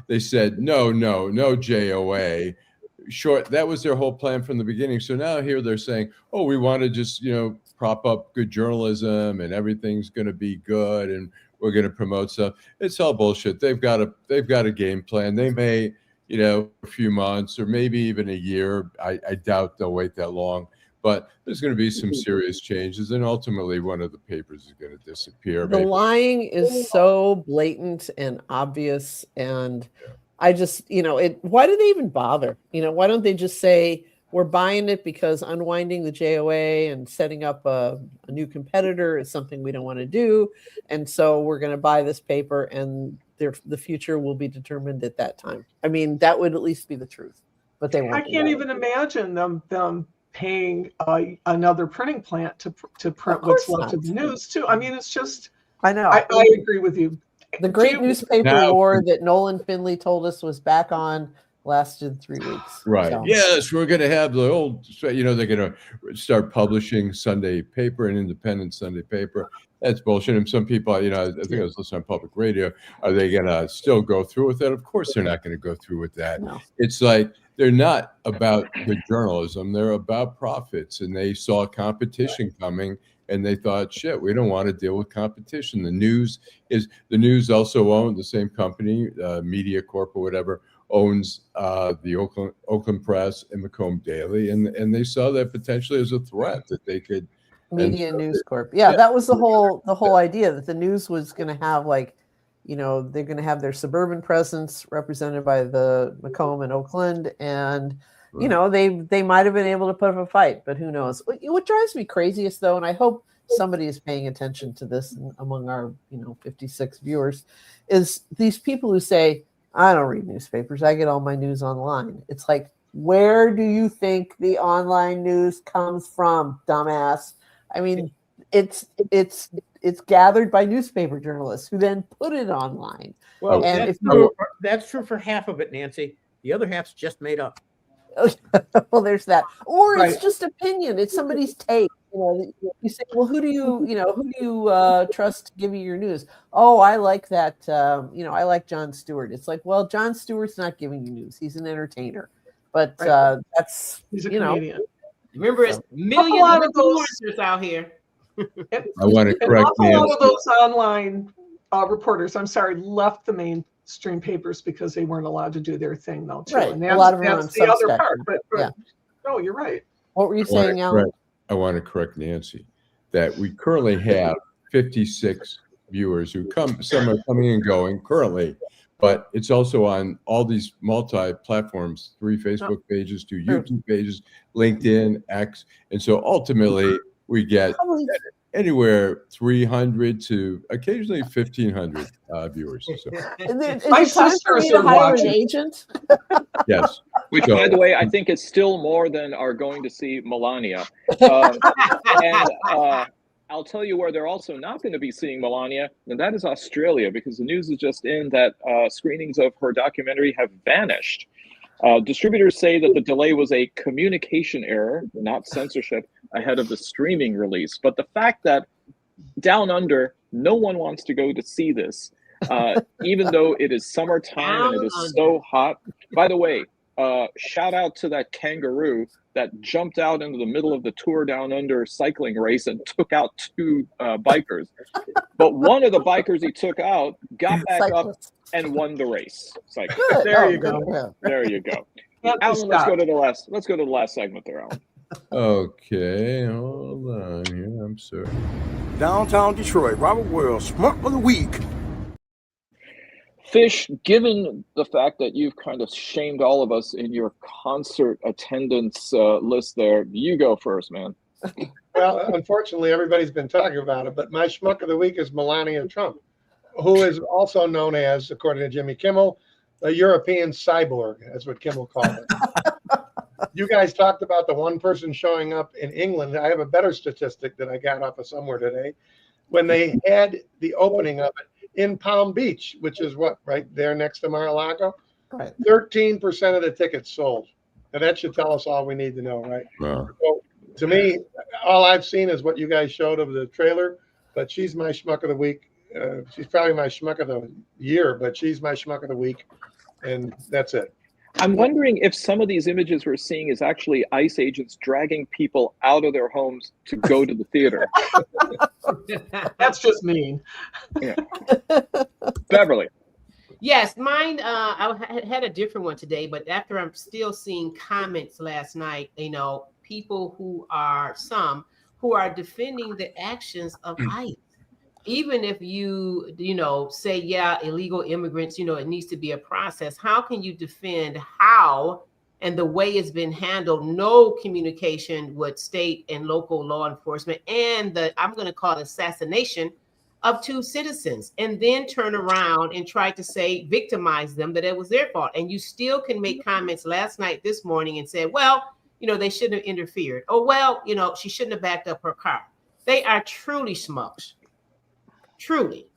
They said, no JOA. Short. That was their whole plan from the beginning. So now here they're saying, oh, we want to just, prop up good journalism and everything's going to be good and we're going to promote stuff. It's all bullshit. They've got a game plan. They may, a few months or maybe even a year. I doubt they'll wait that long. But there's going to be some serious changes, and ultimately one of the papers is going to disappear. The lying is so blatant and obvious, and I just, why do they even bother? Why don't they just say we're buying it because unwinding the JOA and setting up a new competitor is something we don't want to do, and so we're going to buy this paper, and the future will be determined at that time. I mean, that would at least be the truth, but they won't. I can't even imagine them paying another printing plant to print what's left of the news too. I mean, it's just. I know. I agree with you. The great newspaper war that Nolan Finley told us was back on lasted 3 weeks. Right. So. Yes, we're going to have the old. They're going to start publishing Sunday paper, an independent Sunday paper. That's bullshit. And some people, I think I was listening on public radio. Are they going to still go through with that? Of course, they're not going to go through with that. No. It's like. They're not about good journalism. They're about profits. And they saw competition coming and they thought, shit, we don't want to deal with competition. The news also owned the same company, Media Corp or whatever, owns the Oakland Press and Macomb Daily. And they saw that potentially as a threat that they could. Media News Corp. Yeah, that was the whole idea, that the news was going to have they're going to have their suburban presence represented by the Macomb and Oakland, and they might have been able to put up a fight, but who knows? What drives me craziest though, and I hope somebody is paying attention to this among our 56 viewers, is these people who say, I don't read newspapers, I get all my news online. It's like, where do you think the online news comes from, dumbass? I mean, it's gathered by newspaper journalists who then put it online. Well, and that's true for half of it, Nancy. The other half's just made up. Well, there's that. Or it's just opinion. It's somebody's take. You say, well, who do you trust to give you your news? Oh, I like that. I like Jon Stewart. It's like, well, Jon Stewart's not giving you news. He's an entertainer. But he's a comedian. Remember, it's millions of influencers out here. I want to correct Nancy. A lot of those online reporters, left the mainstream papers because they weren't allowed to do their thing, though. Too. Right. And a lot of them that's the other part. But no, you're right. What were you saying, Alan? I want to correct Nancy that we currently have 56 viewers who some are coming and going currently, but it's also on all these multi-platforms, 3 Facebook pages, 2 YouTube pages, LinkedIn, X, and so ultimately we get anywhere 300 to occasionally 1,500 viewers. So. My sisters are watching. An agent? Yes. Which, by the way, I think is still more than are going to see Melania. And I'll tell you where they're also not going to be seeing Melania, and that is Australia, because the news is just in that screenings of her documentary have vanished. Distributors say that the delay was a communication error, not censorship, ahead of the streaming release. But the fact that down under, no one wants to go to see this, even though it is summertime and it is so hot. By the way, shout out to that kangaroo that jumped out into the middle of the Tour Down Under cycling race and took out 2 bikers. But one of the bikers he took out got back up and won the race. There you go. There you go. Alan, let's go to the last segment there, Alan. Okay, hold on here. I'm sorry. Downtown Detroit, Robert Wells, Schmuck of the Week. Fish, given the fact that you've kind of shamed all of us in your concert attendance list there, you go first, man. Well, unfortunately, everybody's been talking about it, but my Schmuck of the Week is Melania Trump, who is also known as, according to Jimmy Kimmel, a European cyborg. That's what Kimmel called her. You guys talked about the one person showing up in England. I have a better statistic that I got off of somewhere today. When they had the opening of it in Palm Beach, which is what, right there next to Mar-a-Lago? Right. 13% of the tickets sold. Now that should tell us all we need to know, right? Wow. So to me, all I've seen is what you guys showed of the trailer, but she's my Schmuck of the Week. She's probably my Schmuck of the Year, but she's my Schmuck of the Week, and that's it. I'm wondering if some of these images we're seeing is actually ICE agents dragging people out of their homes to go to the theater. That's just mean. Yeah. Beverly. Yes, mine, I had a different one today, but after I'm still seeing comments last night, people who are defending the actions of ICE. Even if you say, yeah, illegal immigrants, it needs to be a process. How can you defend how and the way it's been handled? No communication with state and local law enforcement, and I'm going to call it assassination of 2 citizens, and then turn around and try to victimize them that it was their fault. And you still can make comments last night, this morning, and say, well, they shouldn't have interfered. Oh, well, she shouldn't have backed up her car. They are truly schmucks. Truly.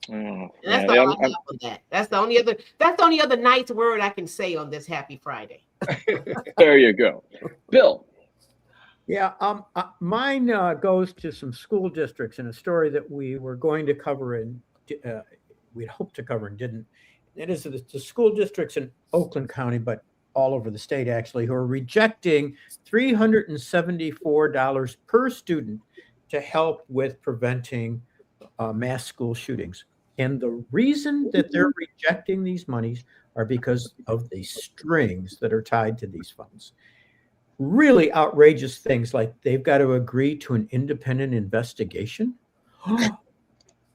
And that's all I have on that. That's the only other nice word I can say on this happy Friday. There you go. Bill. Yeah, mine goes to some school districts in a story that we were going to cover and we'd hoped to cover and didn't. It is the school districts in Oakland County, but all over the state actually, who are rejecting $374 per student to help with preventing mass school shootings. And the reason that they're rejecting these monies are because of the strings that are tied to these funds. Really outrageous things like they've got to agree to an independent investigation.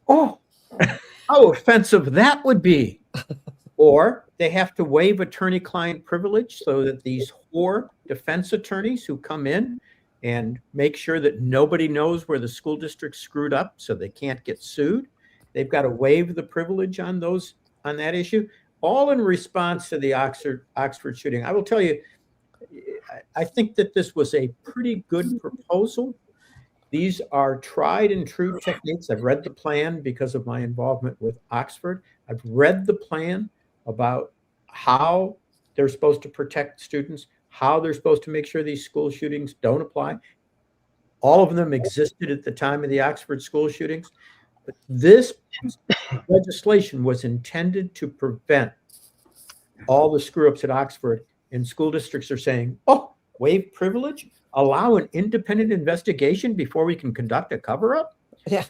Oh, how offensive that would be. Or they have to waive attorney-client privilege so that these 4 defense attorneys who come in and make sure that nobody knows where the school district screwed up so they can't get sued. They've got to waive the privilege on that issue, all in response to the Oxford shooting. I will tell you, I think that this was a pretty good proposal. These are tried and true techniques. I've read the plan because of my involvement with Oxford. I've read the plan about how they're supposed to protect students, how they're supposed to make sure these school shootings don't apply. All of them existed at the time of the Oxford school shootings. But this legislation was intended to prevent all the screw-ups at Oxford, and school districts are saying, oh, waive privilege, allow an independent investigation before we can conduct a cover-up? Yeah.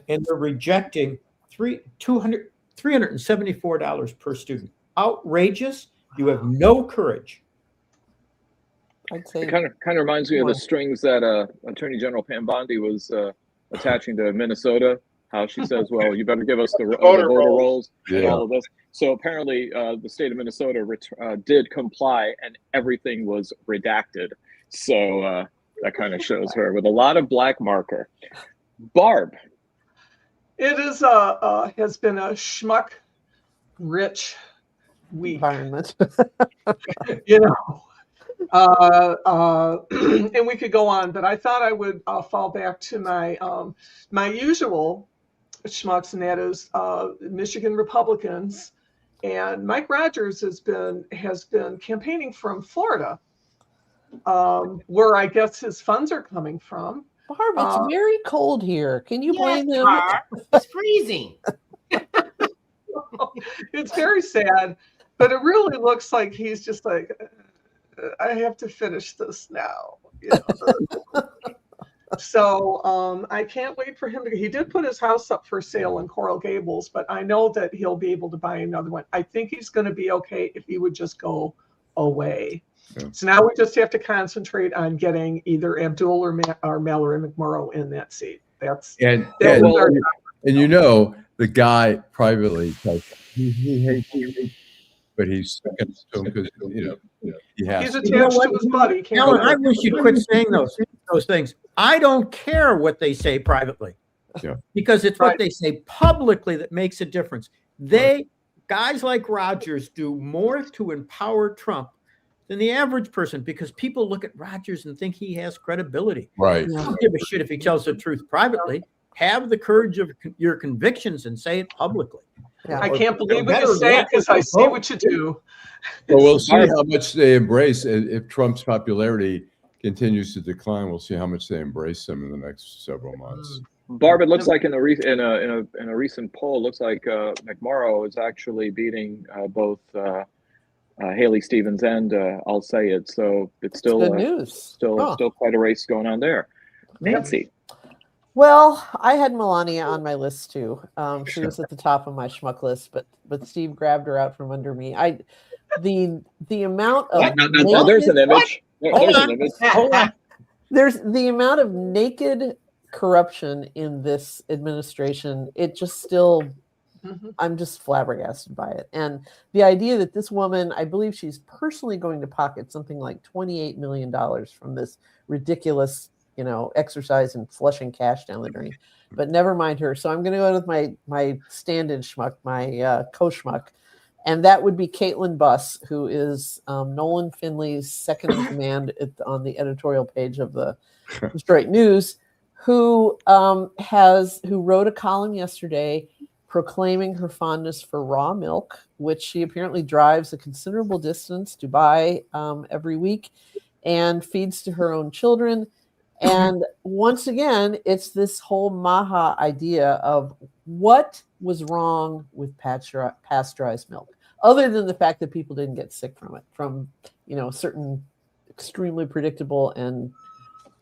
And they're rejecting $374 per student. Outrageous. You have no courage. It kind of reminds me of the strings that Attorney General Pam Bondi was attaching to Minnesota. How she says, "Well, you better give us the voter rolls and all of this." So apparently, the state of Minnesota did comply, and everything was redacted. So that kind of shows her with a lot of black marker. Barb. It is has been a schmuck rich week. Environment. And we could go on, but I thought I would fall back to my my usual schmucks, and that is Michigan Republicans. And Mike Rogers has been campaigning from Florida, where I guess his funds are coming from. Barb, it's very cold here. Can you blame him? It's freezing. It's very sad. But it really looks like he's just like, I have to finish this now. You know, so I can't wait for him to. He did put his house up for sale in Coral Gables, but I know that he'll be able to buy another one. I think he's going to be okay if he would just go away. Yeah. So now we just have to concentrate on getting either Abdul or Mallory McMorrow in that seat. And you know, the guy privately tells him he hates you, but he's stuck to him because he has. He's attached to his buddy. Alan, I wish you'd quit saying those things. I don't care what they say privately, because it's what they say publicly that makes a difference. Guys like Rogers do more to empower Trump than the average person, because people look at Rogers and think he has credibility. Right. I don't give a shit if he tells the truth privately. Have the courage of your convictions and say it publicly. Yeah. I can't believe what you say because I see what you do. Well, we'll see how much they embrace. If Trump's popularity continues to decline, we'll see how much they embrace him in the next several months. Barb, it looks like in a recent poll, it looks like McMorrow is actually beating both Haley Stevens and Al Sayed. So it's still good news. Still quite a race going on there. Nancy. Well, I had Melania on my list too. She was at the top of my schmuck list, but Steve grabbed her out from under me. The amount of no, there's an image. There's an image. Hold on. There's the amount of naked corruption in this administration. It just still, I'm just flabbergasted by it. And the idea that this woman, I believe she's personally going to pocket something like $28 million from this ridiculous, exercise in flushing cash down the drain. But never mind her. So I'm going to go with my stand-in schmuck, my co-schmuck. And that would be Caitlin Buss, who is Nolan Finley's second in command on the editorial page of the Detroit News, who wrote a column yesterday proclaiming her fondness for raw milk, which she apparently drives a considerable distance to buy every week and feeds to her own children. And once again, it's this whole Maha idea of what was wrong with pasteurized milk, other than the fact that people didn't get sick from it, from certain extremely predictable and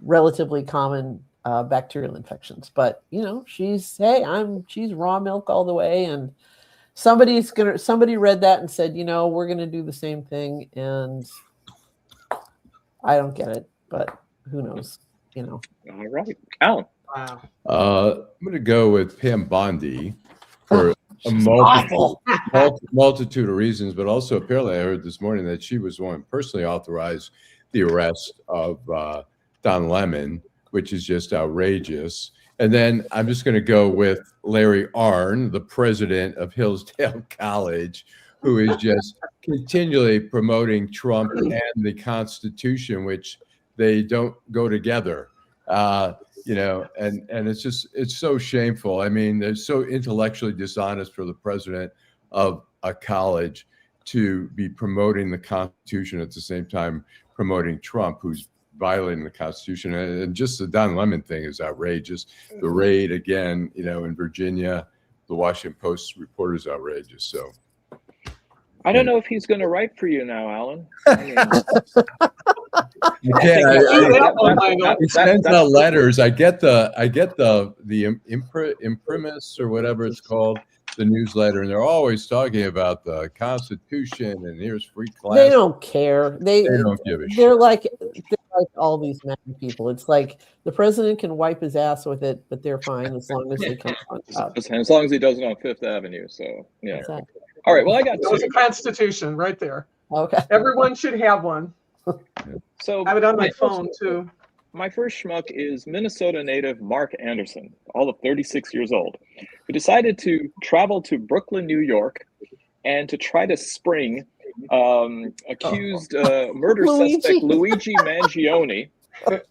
relatively common bacterial infections. But she's raw milk all the way, and somebody read that and said, we're gonna do the same thing, and I don't get it, but who knows? All right, Alan. Wow. I'm going to go with Pam Bondi for a multitude of reasons, but also apparently I heard this morning that she was the one personally authorized the arrest of Don Lemon, which is just outrageous. And then I'm just going to go with Larry Arnn, the president of Hillsdale College, who is just continually promoting Trump and the Constitution, which they don't go together, and it's so shameful. I mean, they're so intellectually dishonest for the president of a college to be promoting the Constitution at the same time promoting Trump, who's violating the Constitution. And just the Don Lemon thing is outrageous. The raid again, in Virginia, the Washington Post reporter is outrageous. So I don't know if he's going to write for you now, Alan. He sends out letters. I get the imprimis or whatever it's called, the newsletter, and they're always talking about the Constitution and here's free class. They don't care. They don't give a shit. They're like all these mad people. It's like the president can wipe his ass with it, but they're fine as long as they come on top. As long as he does it on Fifth Avenue. So yeah. Exactly. All right. Well, I got that was a Constitution right there. Okay. Everyone should have one. So I have it on my phone too. My first schmuck is Minnesota native Mark Anderson, all of 36 years old, who decided to travel to Brooklyn, New York, and to try to spring accused murder suspect Luigi Mangione,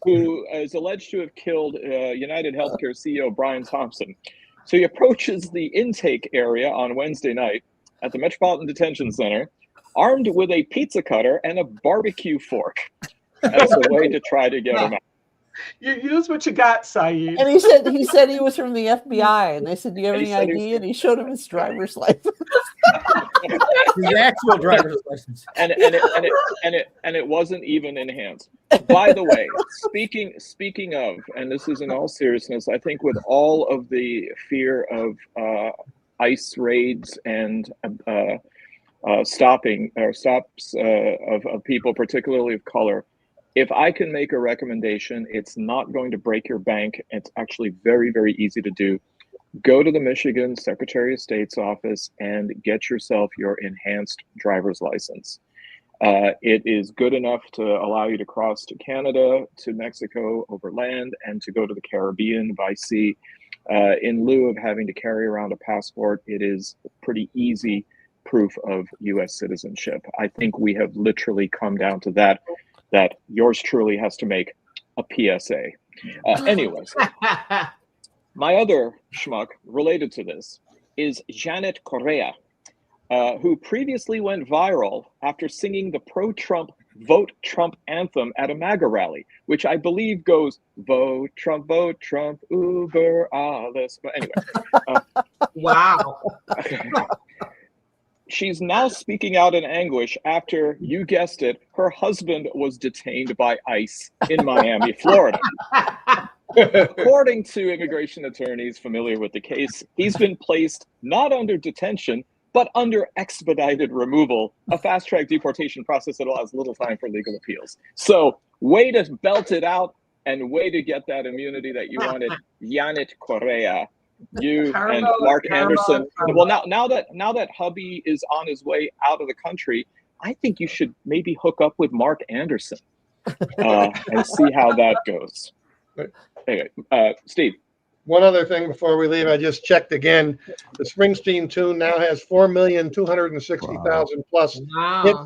who is alleged to have killed United Healthcare CEO Brian Thompson. So he approaches the intake area on Wednesday night at the Metropolitan Detention Center, armed with a pizza cutter and a barbecue fork as a way to try to get him out. You use what you got, Saeed. And he said he was from the FBI, and they said, "Do you have any ID?" And he showed him his driver's license. His actual driver's license. And it wasn't even enhanced. By the way, speaking of, and this is in all seriousness, I think with all of the fear of ICE raids and stops of people, particularly of color, if I can make a recommendation, it's not going to break your bank. It's actually very, very easy to do. Go to the Michigan Secretary of State's office and get yourself your enhanced driver's license. It is good enough to allow you to cross to Canada, to Mexico over land, and to go to the Caribbean by sea. In lieu of having to carry around a passport, it is pretty easy proof of U.S. citizenship. I think we have literally come down to that yours truly has to make a PSA. Anyways, my other schmuck related to this is Janet Correa, who previously went viral after singing the pro-Trump Vote Trump anthem at a MAGA rally, which I believe goes, vote Trump, Uber alles. But anyway. Wow. She's now speaking out in anguish after, you guessed it, her husband was detained by ICE in Miami, Florida. According to immigration attorneys familiar with the case, he's been placed not under detention, but under expedited removal, a fast-track deportation process that allows little time for legal appeals. So, way to belt it out and way to get that immunity that you wanted, Janet Correa. You and Mark Anderson. Well, now that hubby is on his way out of the country, I think you should maybe hook up with Mark Anderson and see how that goes. Anyway, Steve. One other thing before we leave, I just checked again. The Springsteen tune now has 4,260,000 plus hits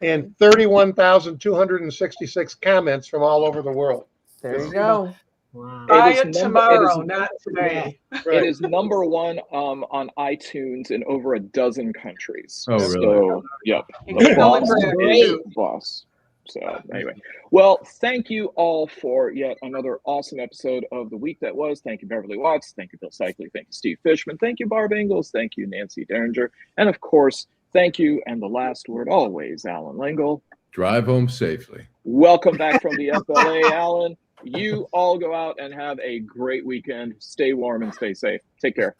and 31,266 comments from all over the world. There you go. Wow. Buy it tomorrow, not today. It is number one on iTunes in over a dozen countries. Oh, really? So, yep. The boss. So, anyway. Well, thank you all for yet another awesome episode of The Week That Was. Thank you, Beverly Watts. Thank you, Bill Seikaly. Thank you, Steve Fishman. Thank you, Barb Ingalls. Thank you, Nancy Derringer. And, of course, thank you, and the last word always, Allan Lengel. Drive home safely. Welcome back from the FLA, Allan. You all go out and have a great weekend. Stay warm and stay safe. Take care.